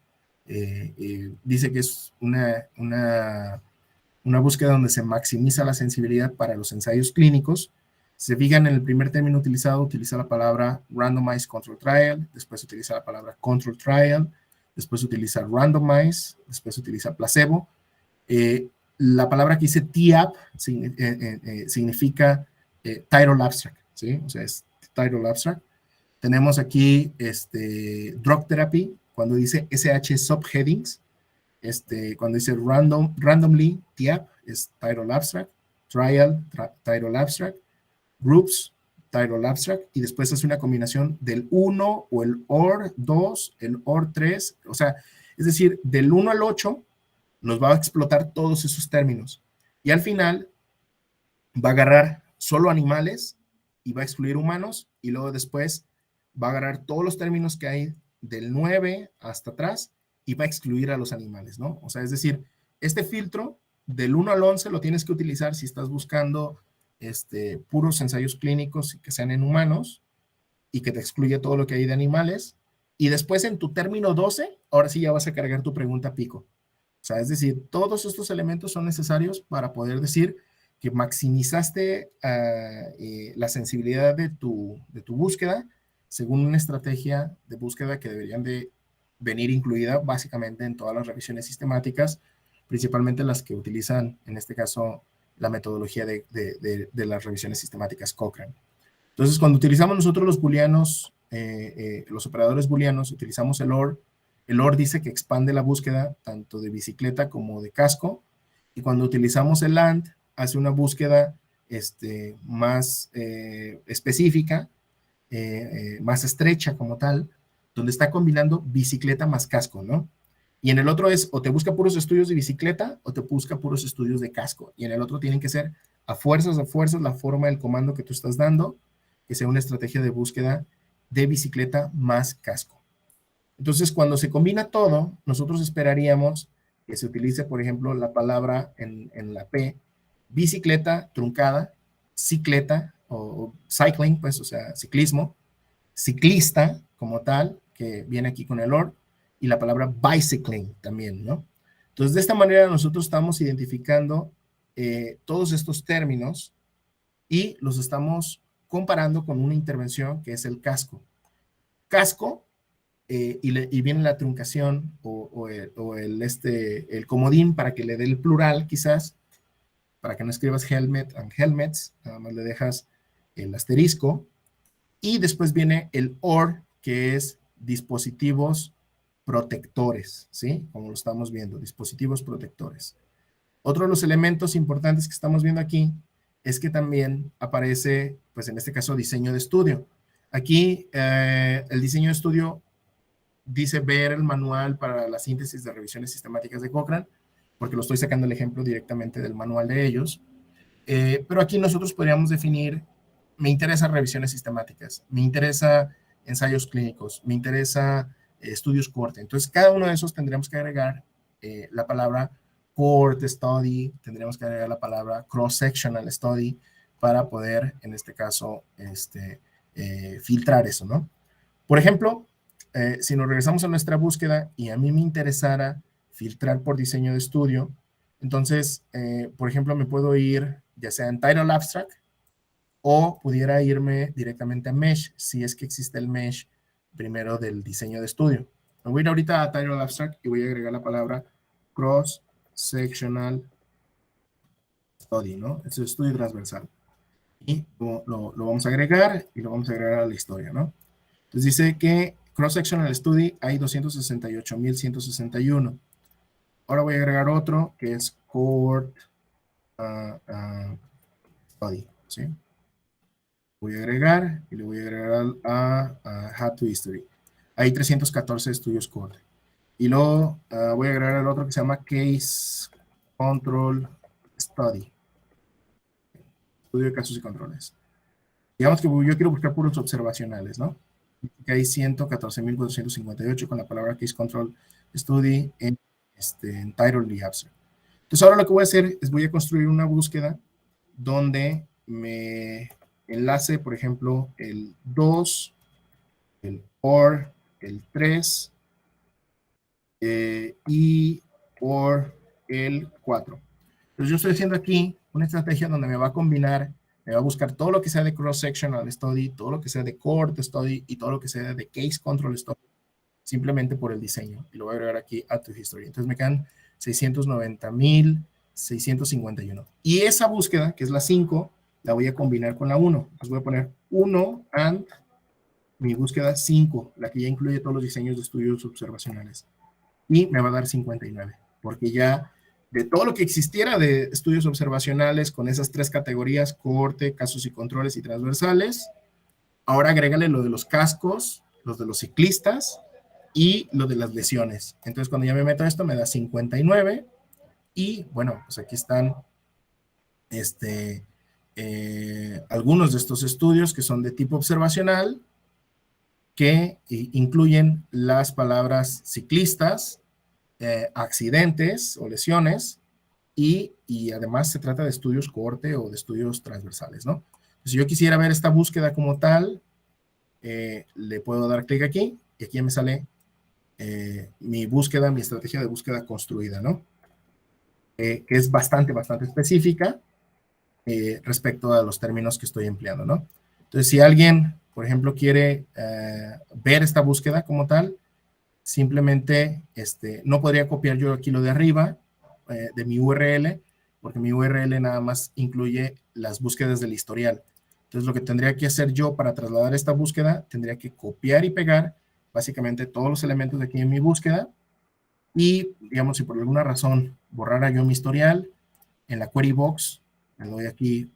Dice que es una búsqueda donde se maximiza la sensibilidad para los ensayos clínicos. Se fijan en el primer término utilizado, utiliza la palabra randomized control trial, después utiliza la palabra control trial, después utiliza randomize, después utiliza placebo. La palabra que dice TAP significa title abstract, ¿sí? O sea, es title abstract. Tenemos aquí drug therapy, cuando dice SH subheadings, cuando dice randomly, TAP, es title abstract, trial, title abstract, groups, title abstract, y después hace una combinación del 1 o el OR 2, el OR 3, o sea, es decir, del 1 al 8 nos va a explotar todos esos términos. Y al final va a agarrar solo animales y va a excluir humanos, y luego después va a agarrar todos los términos que hay del 9 hasta atrás y va a excluir a los animales, ¿no? O sea, es decir, este filtro del 1 al 11 lo tienes que utilizar si estás buscando puros ensayos clínicos y que sean en humanos y que te excluya todo lo que hay de animales. Y después en tu término 12, ahora sí ya vas a cargar tu pregunta pico. O sea, es decir, todos estos elementos son necesarios para poder decir que maximizaste la sensibilidad de tu búsqueda según una estrategia de búsqueda que deberían de venir incluida básicamente en todas las revisiones sistemáticas, principalmente las que utilizan, en este caso, la metodología de las revisiones sistemáticas Cochrane. Entonces, cuando utilizamos nosotros los booleanos, los operadores booleanos, utilizamos el OR. El OR dice que expande la búsqueda tanto de bicicleta como de casco, y cuando utilizamos el AND, hace una búsqueda más específica, más estrecha como tal, donde está combinando bicicleta más casco, ¿no? Y en el otro es, o te busca puros estudios de bicicleta, o te busca puros estudios de casco. Y en el otro tienen que ser a fuerzas, la forma del comando que tú estás dando, que sea una estrategia de búsqueda de bicicleta más casco. Entonces, cuando se combina todo, nosotros esperaríamos que se utilice, por ejemplo, la palabra en la P, bicicleta truncada, cicleta o cycling, pues, o sea, ciclismo, ciclista como tal, que viene aquí con el OR, y la palabra bicycling también, ¿no? Entonces, de esta manera nosotros estamos identificando todos estos términos y los estamos comparando con una intervención que es el casco. Casco, y viene la truncación el comodín para que le dé el plural, quizás, para que no escribas helmet and helmets, nada más le dejas el asterisco, y después viene el OR, que es dispositivos protectores, ¿sí? Como lo estamos viendo, dispositivos protectores. Otro de los elementos importantes que estamos viendo aquí es que también aparece, pues en este caso, diseño de estudio. Aquí el diseño de estudio dice ver el manual para la síntesis de revisiones sistemáticas de Cochrane, porque lo estoy sacando el ejemplo directamente del manual de ellos. Pero aquí nosotros podríamos definir, me interesa revisiones sistemáticas, me interesa ensayos clínicos, me interesa estudios corte. Entonces, cada uno de esos tendríamos que agregar la palabra cohort study, tendríamos que agregar la palabra cross-sectional study para poder, en este caso, filtrar eso, ¿no? Por ejemplo, si nos regresamos a nuestra búsqueda y a mí me interesara filtrar por diseño de estudio, entonces, por ejemplo, me puedo ir ya sea en Title Abstract o pudiera irme directamente a Mesh, si es que existe el Mesh primero del diseño de estudio. Me voy a ir ahorita a Title Abstract y voy a agregar la palabra Cross Sectional Study, ¿no? Es el estudio transversal. Y lo vamos a agregar y lo vamos a agregar a la historia, ¿no? Entonces dice que Cross Sectional Study hay 268,161. Ahora voy a agregar otro que es Cohort Study, ¿sí? Voy a agregar y le voy a agregar a How to History. Hay 314 estudios core. Y luego voy a agregar el otro que se llama Case Control Study. Estudio de casos y controles. Digamos que yo quiero buscar puros observacionales, ¿no? Que hay 114,458 con la palabra Case Control Study en Title y Abstract. Entonces ahora lo que voy a hacer es voy a construir una búsqueda donde me enlace, por ejemplo, el 2, el OR, el 3 y OR el 4. Entonces yo estoy haciendo aquí una estrategia donde me va a combinar, me va a buscar todo lo que sea de cross-sectional study, todo lo que sea de cohort study y todo lo que sea de case control study, simplemente por el diseño. Y lo voy a agregar aquí a tu history. Entonces me quedan 690,651. Y esa búsqueda, que es la 5, la voy a combinar con la 1. Entonces voy a poner 1 and mi búsqueda 5, la que ya incluye todos los diseños de estudios observacionales. Y me va a dar 59, porque ya de todo lo que existiera de estudios observacionales con esas 3 categorías, cohorte, casos y controles y transversales, ahora agrégale lo de los cascos, los de los ciclistas y lo de las lesiones. Entonces, cuando ya me meto esto, me da 59. Y bueno, pues aquí están algunos de estos estudios que son de tipo observacional, que incluyen las palabras ciclistas, accidentes o lesiones, y además se trata de estudios cohorte o de estudios transversales, ¿no? Si yo quisiera ver esta búsqueda como tal, le puedo dar clic aquí y aquí me sale mi búsqueda, mi estrategia de búsqueda construida, ¿no? Que es bastante específica respecto a los términos que estoy empleando, ¿no? Entonces, si alguien, por ejemplo, quiere ver esta búsqueda como tal, simplemente no podría copiar yo aquí lo de arriba de mi URL, porque mi URL nada más incluye las búsquedas del historial. Entonces, lo que tendría que hacer yo para trasladar esta búsqueda, tendría que copiar y pegar básicamente todos los elementos de aquí en mi búsqueda y, digamos, si por alguna razón borrara yo mi historial, en la query box, le doy aquí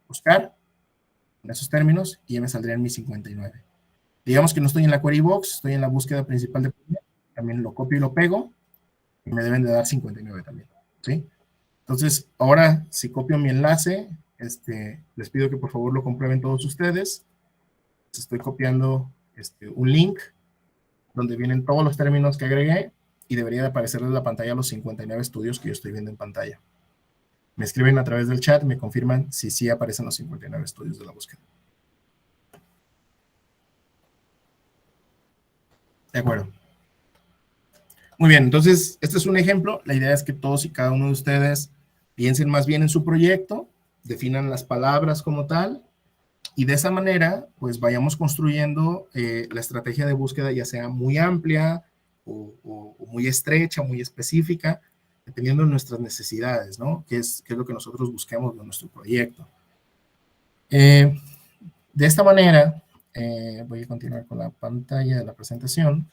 buscar en esos términos y ya me saldrían mis 59. Digamos que no estoy en la query box, estoy en la búsqueda principal de también lo copio y lo pego y me deben de dar 59 también, ¿sí? Entonces, ahora si copio mi enlace, les pido que por favor lo comprueben todos ustedes. Estoy copiando un link donde vienen todos los términos que agregué y debería de aparecerles en la pantalla los 59 estudios que yo estoy viendo en pantalla. Me escriben a través del chat, me confirman si sí aparecen los 59 estudios de la búsqueda. De acuerdo. Muy bien, entonces, este es un ejemplo. La idea es que todos y cada uno de ustedes piensen más bien en su proyecto, definan las palabras como tal, y de esa manera, pues vayamos construyendo la estrategia de búsqueda, ya sea muy amplia o muy estrecha, muy específica, dependiendo de nuestras necesidades, ¿no? ¿Qué es lo que nosotros busquemos de nuestro proyecto? De esta manera, voy a continuar con la pantalla de la presentación.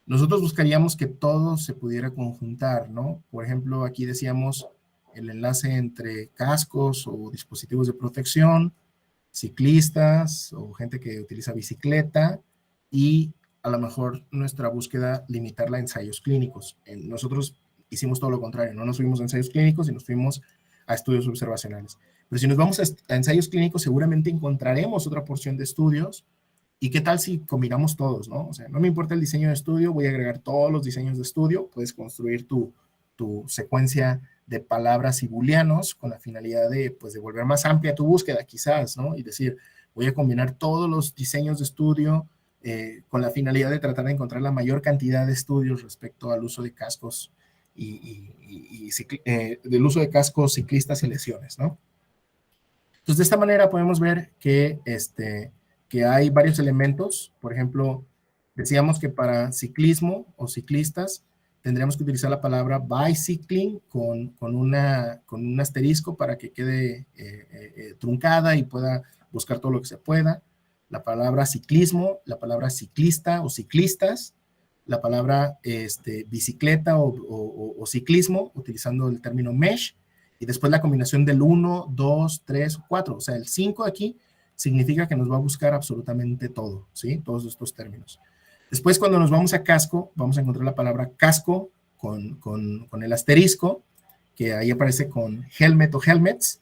Nosotros buscaríamos que todo se pudiera conjuntar, ¿no? Por ejemplo, aquí decíamos el enlace entre cascos o dispositivos de protección, ciclistas o gente que utiliza bicicleta y a lo mejor nuestra búsqueda limitarla a ensayos clínicos. Nosotros hicimos todo lo contrario, no nos fuimos a ensayos clínicos y nos fuimos a estudios observacionales. Pero si nos vamos a ensayos clínicos, seguramente encontraremos otra porción de estudios. ¿Y qué tal si combinamos todos, no? O sea, no me importa el diseño de estudio, voy a agregar todos los diseños de estudio, puedes construir tu secuencia de palabras y booleanos con la finalidad de, pues, de volver más amplia tu búsqueda, quizás, ¿no? Y decir, voy a combinar todos los diseños de estudio con la finalidad de tratar de encontrar la mayor cantidad de estudios respecto al uso de cascos del uso de cascos, ciclistas y lesiones, ¿no? Entonces, de esta manera podemos ver que hay varios elementos. Por ejemplo, decíamos que para ciclismo o ciclistas tendríamos que utilizar la palabra bicycling con un asterisco para que quede truncada y pueda buscar todo lo que se pueda. La palabra ciclismo, la palabra ciclista o ciclistas, la palabra bicicleta o ciclismo, utilizando el término mesh, y después la combinación del 1, 2, 3, 4. O sea, el 5 aquí significa que nos va a buscar absolutamente todo, ¿sí? Todos estos términos. Después, cuando nos vamos a casco, vamos a encontrar la palabra casco con el asterisco, que ahí aparece con helmet o helmets.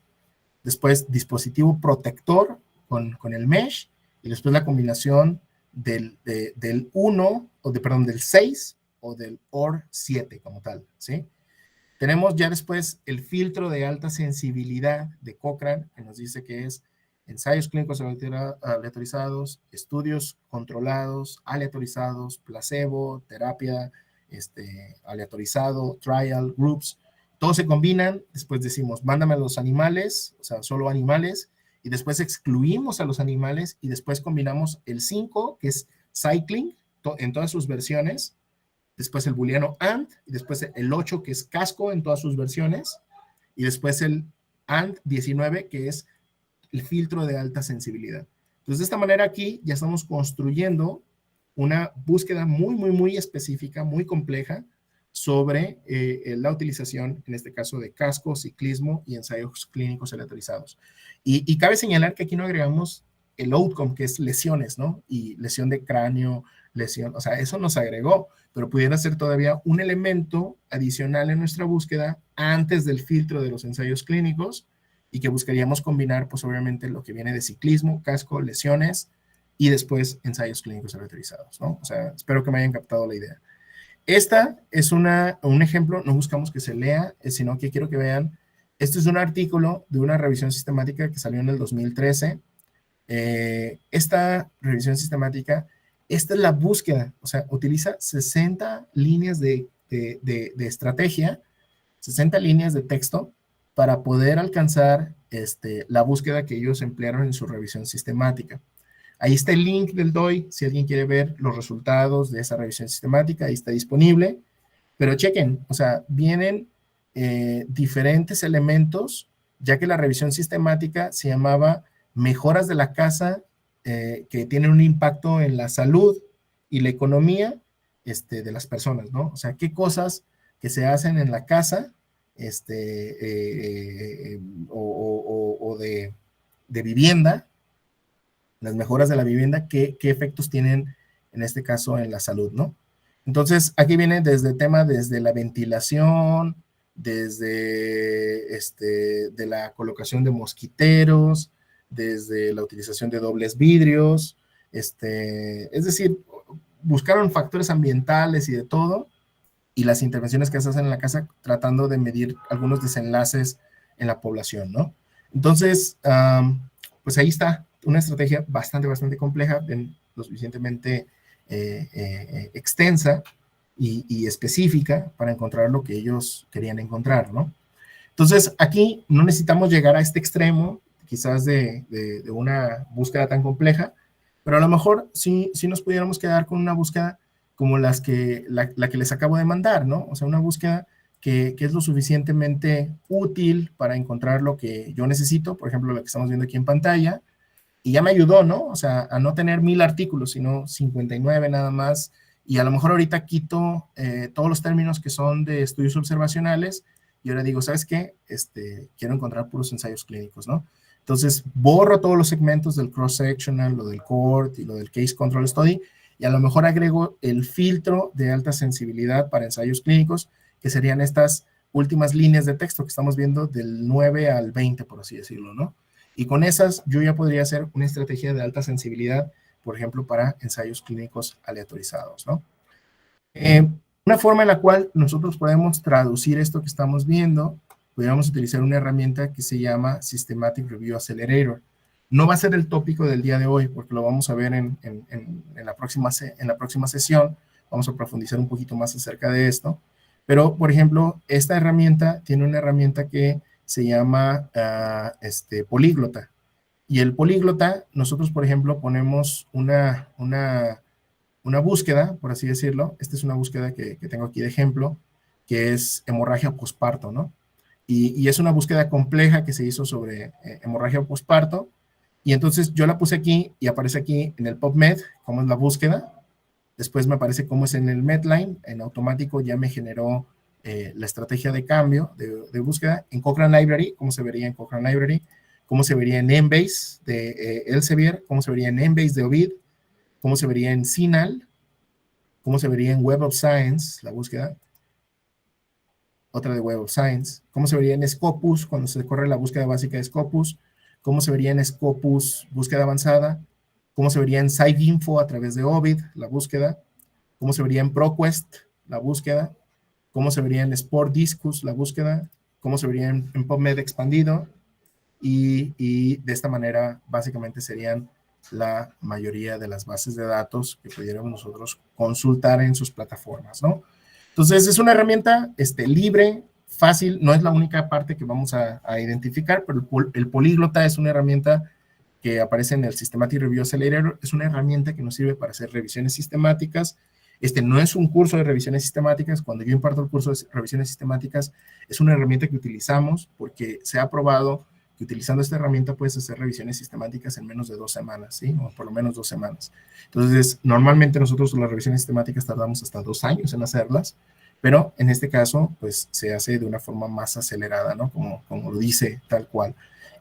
Después, dispositivo protector con el mesh. Y después la combinación del 1, perdón, del 6 o del OR 7 como tal, ¿sí? Tenemos ya después el filtro de alta sensibilidad de Cochrane, que nos dice que es ensayos clínicos aleatorizados, estudios controlados, aleatorizados, placebo, terapia, aleatorizado, trial, groups. Todos se combinan, después decimos, mándame a los animales, o sea, solo animales, y después excluimos a los animales, y después combinamos el 5, que es cycling, en todas sus versiones, después el booleano AND, y después el 8, que es casco en todas sus versiones, y después el AND 19, que es el filtro de alta sensibilidad. Entonces, de esta manera aquí ya estamos construyendo una búsqueda muy, muy, muy específica, muy compleja, sobre la utilización, en este caso, de casco, ciclismo y ensayos clínicos aleatorizados. Y cabe señalar que aquí no agregamos el outcome, que es lesiones, ¿no? Y lesión de cráneo, lesión, o sea, eso nos agregó, pero pudiera ser todavía un elemento adicional en nuestra búsqueda antes del filtro de los ensayos clínicos y que buscaríamos combinar, pues obviamente, lo que viene de ciclismo, casco, lesiones y después ensayos clínicos aleatorizados, ¿no? O sea, espero que me hayan captado la idea. Esta es un ejemplo, no buscamos que se lea, sino que quiero que vean, este es un artículo de una revisión sistemática que salió en el 2013. Esta revisión sistemática, esta es la búsqueda, o sea, utiliza 60 líneas de estrategia, 60 líneas de texto para poder alcanzar la búsqueda que ellos emplearon en su revisión sistemática. Ahí está el link del DOI, si alguien quiere ver los resultados de esa revisión sistemática, ahí está disponible. Pero chequen, o sea, vienen diferentes elementos, ya que la revisión sistemática se llamaba mejoras de la casa que tienen un impacto en la salud y la economía de las personas, ¿no? O sea, qué cosas que se hacen en la casa o de vivienda, las mejoras de la vivienda, qué efectos tienen en este caso en la salud, ¿no? Entonces, aquí viene desde el tema, desde la ventilación, desde de la colocación de mosquiteros, desde la utilización de dobles vidrios, es decir, buscaron factores ambientales y de todo, y las intervenciones que se hacen en la casa tratando de medir algunos desenlaces en la población, ¿no? Entonces, pues ahí está una estrategia bastante compleja, lo suficientemente extensa y específica para encontrar lo que ellos querían encontrar, ¿no? Entonces, aquí no necesitamos llegar a este extremo, quizás de una búsqueda tan compleja, pero a lo mejor sí nos pudiéramos quedar con una búsqueda como la que les acabo de mandar, ¿no? O sea, una búsqueda que es lo suficientemente útil para encontrar lo que yo necesito, por ejemplo, lo que estamos viendo aquí en pantalla, y ya me ayudó, ¿no? O sea, a no tener 1000 artículos, sino 59 nada más, y a lo mejor ahorita quito todos los términos que son de estudios observacionales, y ahora digo, ¿sabes qué? Quiero encontrar puros ensayos clínicos, ¿no? Entonces, borro todos los segmentos del cross-sectional, lo del cohort y lo del case control study, y a lo mejor agrego el filtro de alta sensibilidad para ensayos clínicos, que serían estas últimas líneas de texto que estamos viendo del 9 al 20, por así decirlo, ¿no? Y con esas yo ya podría hacer una estrategia de alta sensibilidad, por ejemplo, para ensayos clínicos aleatorizados, ¿no? Una forma en la cual nosotros podemos traducir esto que estamos viendo, podríamos utilizar una herramienta que se llama Systematic Review Accelerator. No va a ser el tópico del día de hoy, porque lo vamos a ver en la próxima sesión, vamos a profundizar un poquito más acerca de esto, pero, por ejemplo, esta herramienta tiene una herramienta que se llama políglota, y el políglota, nosotros, por ejemplo, ponemos una búsqueda, por así decirlo. Esta es una búsqueda que tengo aquí de ejemplo, que es hemorragia posparto, ¿no? Y es una búsqueda compleja que se hizo sobre hemorragia posparto, y entonces yo la puse aquí y aparece aquí en el PubMed cómo es la búsqueda. Después me aparece cómo es en el Medline, en automático ya me generó la estrategia de cambio de búsqueda. En Cochrane Library, cómo se vería en Cochrane Library, cómo se vería en Embase de Elsevier, cómo se vería en Embase de Ovid, cómo se vería en CINAHL, cómo se vería en Web of Science, la búsqueda, otra de Web of Science, cómo se vería en Scopus, cuando se corre la búsqueda básica de Scopus, cómo se vería en Scopus, búsqueda avanzada, cómo se vería en SciInfo a través de Ovid, la búsqueda, cómo se vería en ProQuest, la búsqueda, cómo se vería en Sport Discus, la búsqueda, cómo se vería en PubMed expandido, y de esta manera básicamente serían la mayoría de las bases de datos que pudiéramos nosotros consultar en sus plataformas, ¿no? Entonces es una herramienta libre, fácil, no es la única parte que vamos a identificar, pero el políglota es una herramienta que aparece en el Systematic Review Accelerator, es una herramienta que nos sirve para hacer revisiones sistemáticas. No es un curso de revisiones sistemáticas. Cuando yo imparto el curso de revisiones sistemáticas, es una herramienta que utilizamos porque se ha probado que utilizando esta herramienta puedes hacer revisiones sistemáticas en menos de 2 semanas, ¿sí? O por lo menos 2 semanas. Entonces, normalmente nosotros las revisiones sistemáticas tardamos hasta 2 años en hacerlas, pero en este caso, pues se hace de una forma más acelerada, ¿no? Como lo dice tal cual.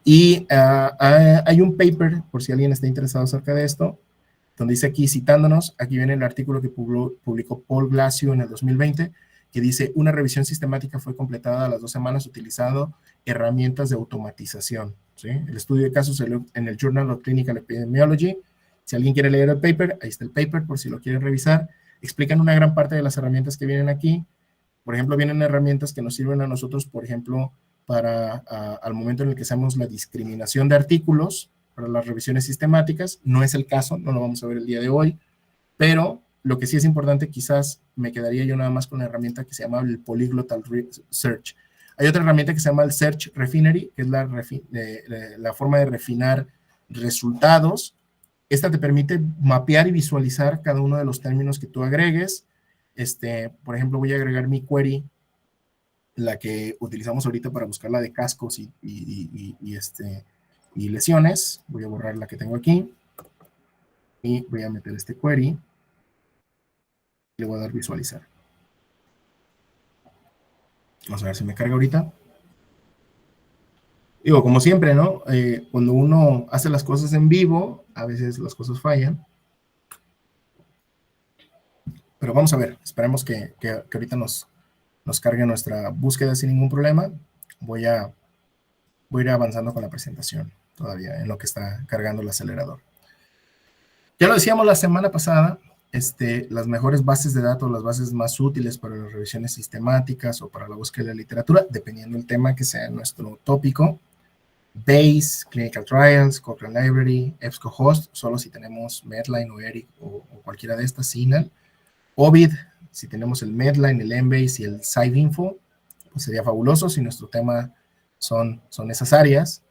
Y hay un paper, por si alguien está interesado acerca de esto, donde dice aquí, citándonos, aquí viene el artículo que publicó Paul Glasziou en el 2020, que dice, una revisión sistemática fue completada a las 2 semanas utilizando herramientas de automatización, ¿sí? El estudio de casos en el Journal of Clinical Epidemiology. Si alguien quiere leer el paper, ahí está el paper, por si lo quieren revisar. Explican una gran parte de las herramientas que vienen aquí. Por ejemplo, vienen herramientas que nos sirven a nosotros, por ejemplo, para al momento en el que hacemos la discriminación de artículos, para las revisiones sistemáticas. No es el caso, no lo vamos a ver el día de hoy, pero lo que sí es importante, quizás me quedaría yo nada más con la herramienta que se llama el Polyglottal Search. Hay otra herramienta que se llama el Search Refinery, que es la forma de refinar resultados. Esta te permite mapear y visualizar cada uno de los términos que tú agregues. Por ejemplo, voy a agregar mi query, la que utilizamos ahorita para buscar la de cascos y lesiones. Voy a borrar la que tengo aquí y voy a meter este query. Le voy a dar visualizar. Vamos a ver si me carga ahorita. Digo, como siempre, ¿no? Cuando uno hace las cosas en vivo, a veces las cosas fallan. Pero vamos a ver, esperemos que ahorita nos cargue nuestra búsqueda sin ningún problema. Voy a ir avanzando con la presentación todavía en lo que está cargando el acelerador. Ya lo decíamos la semana pasada, las mejores bases de datos, las bases más útiles para las revisiones sistemáticas o para la búsqueda de la literatura, dependiendo del tema que sea nuestro tópico. Bayes, Clinical Trials, Cochrane Library, EBSCOhost, solo si tenemos Medline o ERIC o cualquiera de estas, CINAHL. Ovid, si tenemos el Medline, el Embase y el SciVinfo, pues sería fabuloso si nuestro tema son esas áreas.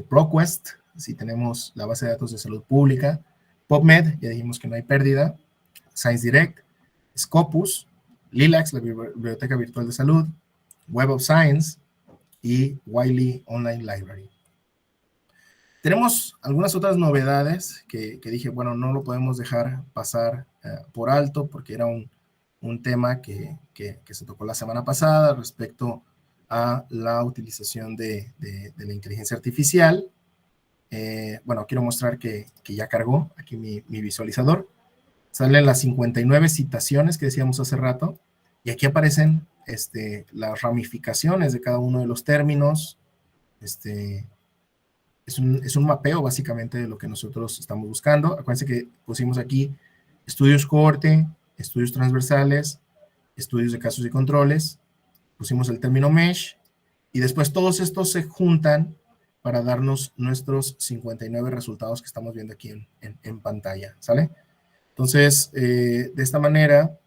ProQuest, si tenemos la base de datos de salud pública. PubMed, ya dijimos que no hay pérdida. ScienceDirect, Scopus, Lilacs, la biblioteca virtual de salud, Web of Science y Wiley Online Library. Tenemos algunas otras novedades que dije, bueno, no lo podemos dejar pasar por alto porque era un tema que se tocó la semana pasada respecto a la utilización de la inteligencia artificial. Bueno, quiero mostrar que ya cargó aquí mi visualizador. Salen las 59 citaciones que decíamos hace rato y aquí aparecen las ramificaciones de cada uno de los términos. Es un mapeo básicamente de lo que nosotros estamos buscando. Acuérdense que pusimos aquí estudios cohorte, estudios transversales, estudios de casos y controles, pusimos el término mesh y después todos estos se juntan para darnos nuestros 59 resultados que estamos viendo aquí en pantalla, ¿sale? Entonces, de esta manera,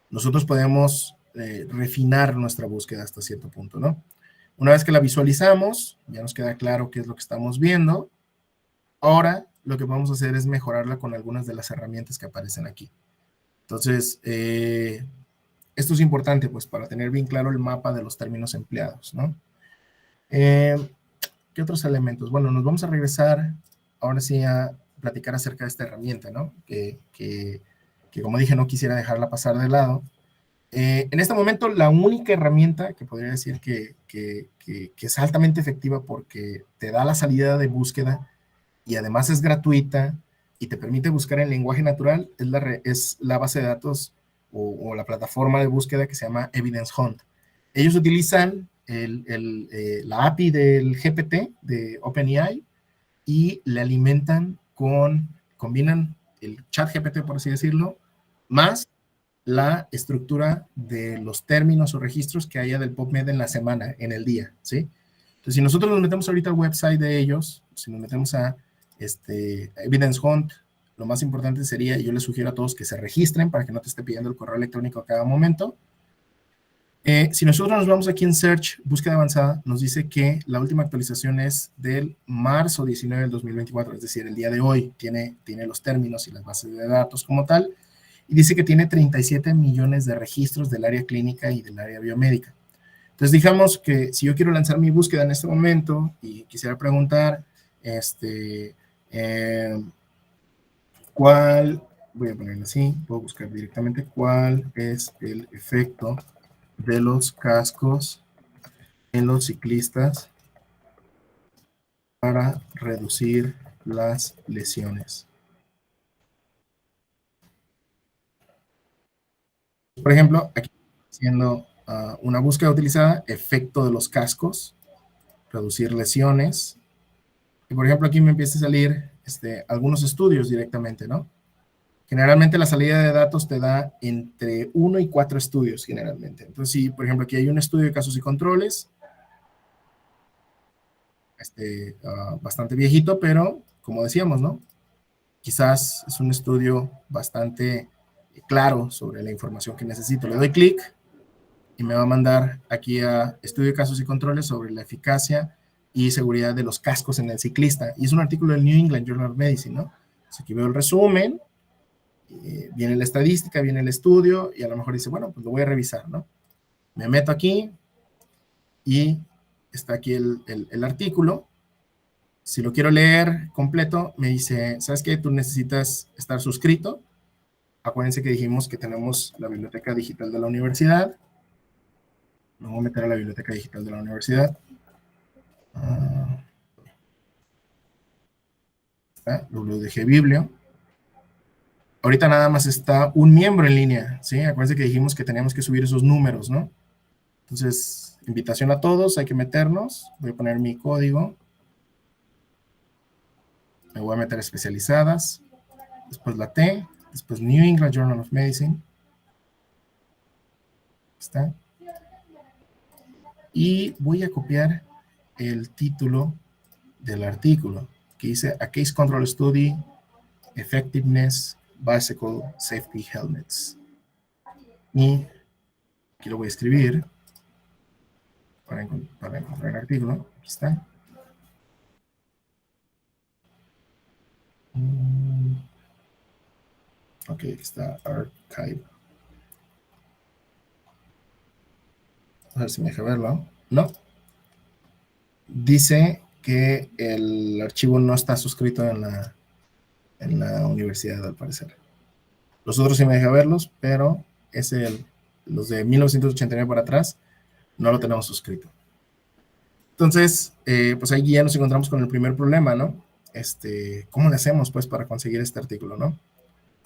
nosotros podemos refinar nuestra búsqueda hasta cierto punto, ¿no? Una vez que la visualizamos, ya nos queda claro qué es lo que estamos viendo. Ahora, lo que vamos a hacer es mejorarla con algunas de las herramientas que aparecen aquí. Entonces, esto es importante, pues, para tener bien claro el mapa de los términos empleados, ¿no? ¿Qué otros elementos? Bueno, nos vamos a regresar ahora sí a platicar acerca de esta herramienta, ¿no? Que como dije, no quisiera dejarla pasar de lado. En este momento, la única herramienta que podría decir que es altamente efectiva porque te da la salida de búsqueda y además es gratuita y te permite buscar en lenguaje natural es la base de datos o la plataforma de búsqueda que se llama Evidence Hunt. Ellos utilizan la API del GPT de OpenAI y le alimentan combinan el chat GPT, por así decirlo, más la estructura de los términos o registros que haya del PubMed en la semana, en el día, ¿sí? Entonces, si nosotros nos metemos ahorita al website de ellos, si nos metemos a Evidence Hunt, lo más importante sería, y yo les sugiero a todos que se registren para que no te esté pidiendo el correo electrónico a cada momento. Si nosotros nos vamos aquí en Search, búsqueda avanzada, nos dice que la última actualización es del marzo 19 del 2024, es decir, el día de hoy tiene los términos y las bases de datos como tal, y dice que tiene 37 millones de registros del área clínica y del área biomédica. Entonces, digamos que si yo quiero lanzar mi búsqueda en este momento y quisiera preguntar, ¿cuál, voy a ponerlo así, puedo buscar directamente cuál es el efecto de los cascos en los ciclistas para reducir las lesiones? Por ejemplo, aquí haciendo una búsqueda utilizada, efecto de los cascos, reducir lesiones. Y por ejemplo, aquí me empieza a salir algunos estudios directamente, ¿no? Generalmente la salida de datos te da entre 1 y 4 estudios generalmente. Entonces, si por ejemplo aquí hay un estudio de casos y controles, bastante viejito, pero como decíamos, ¿no? Quizás es un estudio bastante claro sobre la información que necesito. Le doy clic y me va a mandar aquí a estudio de casos y controles sobre la eficacia y seguridad de los cascos en el ciclista. Y es un artículo del New England Journal of Medicine, ¿no? Entonces aquí veo el resumen, viene la estadística, viene el estudio y a lo mejor dice, bueno, pues lo voy a revisar, ¿no? Me meto aquí y está aquí el artículo. Si lo quiero leer completo, me dice, ¿sabes qué? Tú necesitas estar suscrito. Acuérdense que dijimos que tenemos la biblioteca digital de la universidad. Me voy a meter a la biblioteca digital de la universidad. WDG Biblio. Ahorita nada más está un miembro en línea, ¿sí? Acuérdense que dijimos que teníamos que subir esos números, ¿no? Entonces, invitación a todos, hay que meternos. Voy a poner mi código. Me voy a meter a especializadas. Después la T. Después New England Journal of Medicine. Está. Y voy a copiar el título del artículo que dice A Case Control Study, Effectiveness, Bicycle Safety Helmets. Y aquí lo voy a escribir para encontrar el artículo. Aquí está. Ok, aquí está Archive. A ver si me deja verlo. No. Dice que el archivo no está suscrito en la universidad, al parecer. Los otros sí me deja verlos, pero los de 1989 para atrás no lo tenemos suscrito. Entonces, pues ahí ya nos encontramos con el primer problema, ¿no? ¿Cómo le hacemos, pues, para conseguir este artículo, ¿no?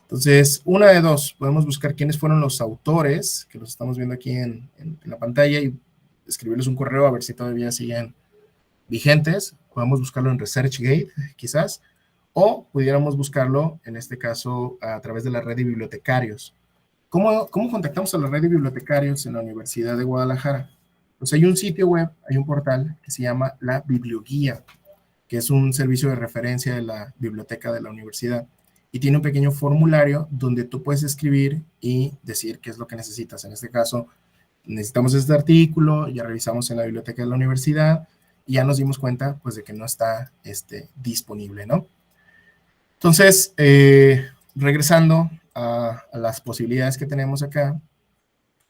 Entonces, una de dos, podemos buscar quiénes fueron los autores, que los estamos viendo aquí en la pantalla, y escribirles un correo a ver si todavía siguen vigentes. Podemos buscarlo en ResearchGate, quizás, o pudiéramos buscarlo, en este caso, a través de la red de bibliotecarios. ¿Cómo contactamos a la red de bibliotecarios en la Universidad de Guadalajara? Pues hay un sitio web, hay un portal que se llama La Biblioguía, que es un servicio de referencia de la biblioteca de la universidad, y tiene un pequeño formulario donde tú puedes escribir y decir qué es lo que necesitas. En este caso, necesitamos este artículo, ya revisamos en la biblioteca de la universidad y ya nos dimos cuenta, pues, de que no está disponible, ¿no? Entonces, regresando a las posibilidades que tenemos acá,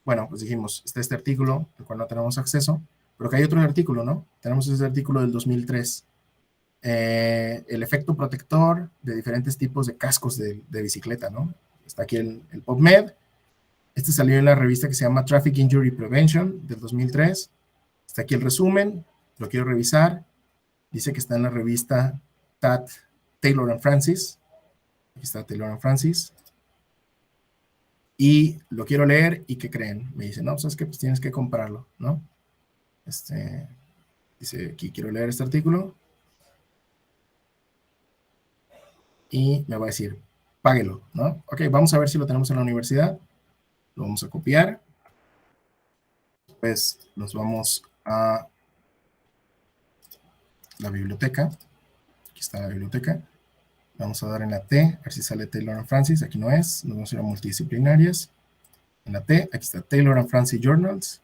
bueno, pues dijimos, está este artículo, al cual no tenemos acceso, pero que hay otro artículo, ¿no? Tenemos este artículo del 2003, el efecto protector de diferentes tipos de cascos de bicicleta, ¿no? Está aquí el PubMed. Salió en la revista que se llama Traffic Injury Prevention del 2003. Está aquí el resumen, lo quiero revisar. Dice que está en la revista Taylor and Francis. Aquí está Taylor and Francis. Y lo quiero leer, ¿y qué creen? Me dice, no, pues es que pues tienes que comprarlo, ¿no? Dice, aquí quiero leer este artículo. Y me va a decir, páguelo, ¿no? Ok, vamos a ver si lo tenemos en la universidad. Lo vamos a copiar. Después nos vamos a la biblioteca. Aquí está la biblioteca. Vamos a dar en la T, a ver si sale Taylor and Francis. Aquí no es. Nos vamos a ir a multidisciplinarias. En la T, aquí está Taylor and Francis Journals.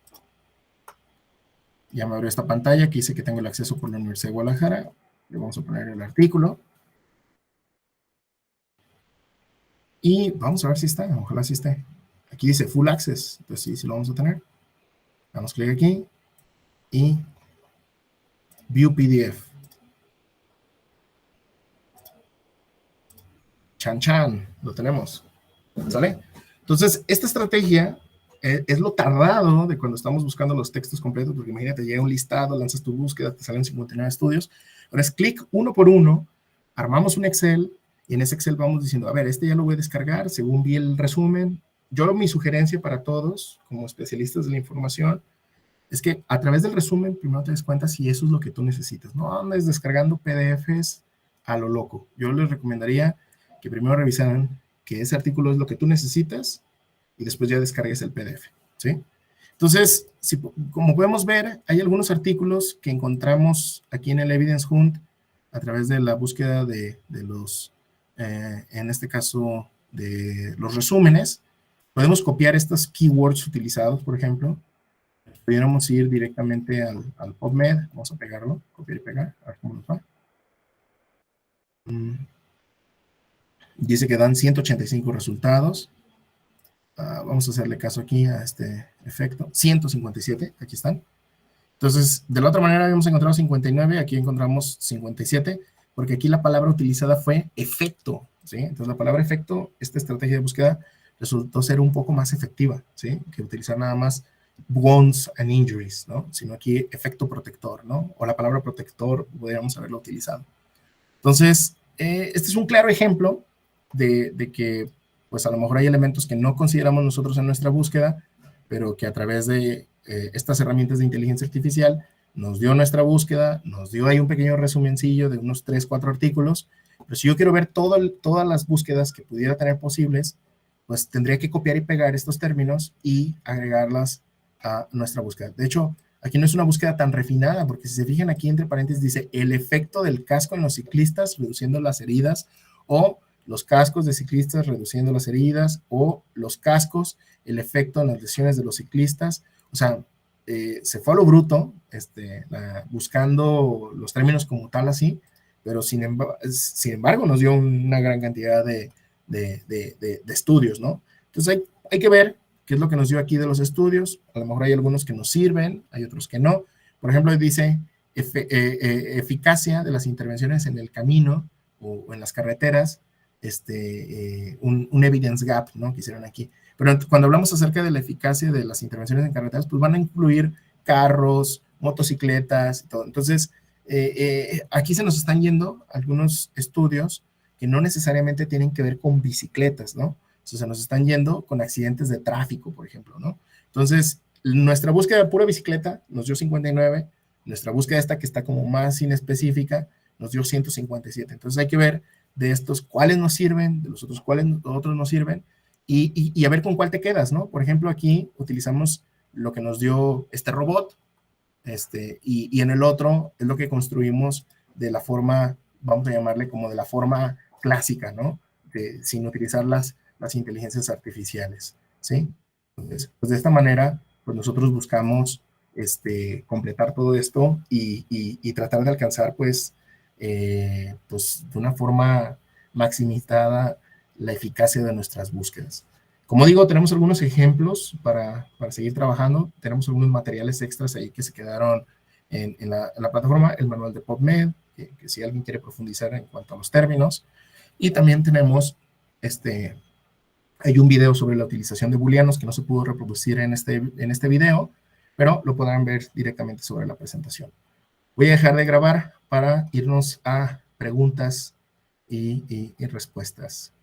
Ya me abrió esta pantalla que dice que tengo el acceso por la Universidad de Guadalajara. Le vamos a poner el artículo. Y vamos a ver si está. Ojalá sí esté. Aquí dice Full Access. Entonces sí lo vamos a tener. Damos clic aquí. Y View PDF. Chan chan, lo tenemos. ¿Sale? Entonces, esta estrategia es lo tardado de cuando estamos buscando los textos completos, porque imagínate, llega un listado, lanzas tu búsqueda, te salen 59 estudios. Ahora es clic uno por uno, armamos un Excel, y en ese Excel vamos diciendo, a ver, ya lo voy a descargar, según vi el resumen. Mi sugerencia para todos, como especialistas de la información, es que a través del resumen primero te des cuenta si eso es lo que tú necesitas. No andes descargando PDFs a lo loco. Yo les recomendaría que primero revisaran que ese artículo es lo que tú necesitas y después ya descargues el PDF, ¿sí? Entonces, como podemos ver, hay algunos artículos que encontramos aquí en el Evidence Hunt a través de la búsqueda de los, en este caso, de los resúmenes. Podemos copiar estos keywords utilizados, por ejemplo. Pudiéramos ir directamente al PubMed. Vamos a pegarlo, copiar y pegar, a ver cómo nos va. Dice que dan 185 resultados. Vamos a hacerle caso aquí a este efecto. 157, aquí están. Entonces, de la otra manera habíamos encontrado 59, aquí encontramos 57, porque aquí la palabra utilizada fue efecto, ¿sí? Entonces, la palabra efecto, esta estrategia de búsqueda resultó ser un poco más efectiva, ¿sí? Que utilizar nada más wounds and injuries, ¿no? Sino aquí efecto protector, ¿no? O la palabra protector podríamos haberlo utilizado. Entonces, este es un claro ejemplo de que, pues a lo mejor hay elementos que no consideramos nosotros en nuestra búsqueda, pero que a través de estas herramientas de inteligencia artificial nos dio nuestra búsqueda, nos dio ahí un pequeño resumencillo de unos 3, 4 artículos, pero si yo quiero ver todas las búsquedas que pudiera tener posibles, pues tendría que copiar y pegar estos términos y agregarlas a nuestra búsqueda. De hecho, aquí no es una búsqueda tan refinada, porque si se fijan aquí entre paréntesis dice el efecto del casco en los ciclistas reduciendo las heridas, o los cascos de ciclistas reduciendo las heridas, o los cascos, el efecto en las lesiones de los ciclistas. O sea, se fue a lo bruto, buscando los términos como tal así, pero sin embargo nos dio una gran cantidad de estudios, ¿no? Entonces hay que ver qué es lo que nos dio aquí de los estudios. A lo mejor hay algunos que nos sirven, hay otros que no. Por ejemplo, dice eficacia de las intervenciones en el camino o en las carreteras, un evidence gap, ¿no? Que hicieron aquí. Pero cuando hablamos acerca de la eficacia de las intervenciones en carreteras, pues van a incluir carros, motocicletas y todo. Entonces, aquí se nos están yendo algunos estudios que no necesariamente tienen que ver con bicicletas, ¿no? O sea, se nos están yendo con accidentes de tráfico, por ejemplo, ¿no? Entonces, nuestra búsqueda de pura bicicleta nos dio 59, nuestra búsqueda esta que está como más inespecífica nos dio 157. Entonces hay que ver de estos cuáles nos sirven, de los otros cuáles otros nos sirven, y a ver con cuál te quedas, ¿no? Por ejemplo, aquí utilizamos lo que nos dio este robot, y en el otro es lo que construimos de la forma, vamos a llamarle como de la forma clásica, ¿no? Sin utilizar las inteligencias artificiales, ¿sí? Entonces, pues de esta manera, pues nosotros buscamos completar todo esto y tratar de alcanzar, pues de una forma maximizada la eficacia de nuestras búsquedas. Como digo, tenemos algunos ejemplos para seguir trabajando. Tenemos algunos materiales extras ahí que se quedaron en la plataforma, el manual de PubMed, que si alguien quiere profundizar en cuanto a los términos. Y también tenemos, hay un video sobre la utilización de booleanos que no se pudo reproducir en este video, pero lo podrán ver directamente sobre la presentación. Voy a dejar de grabar para irnos a preguntas y respuestas.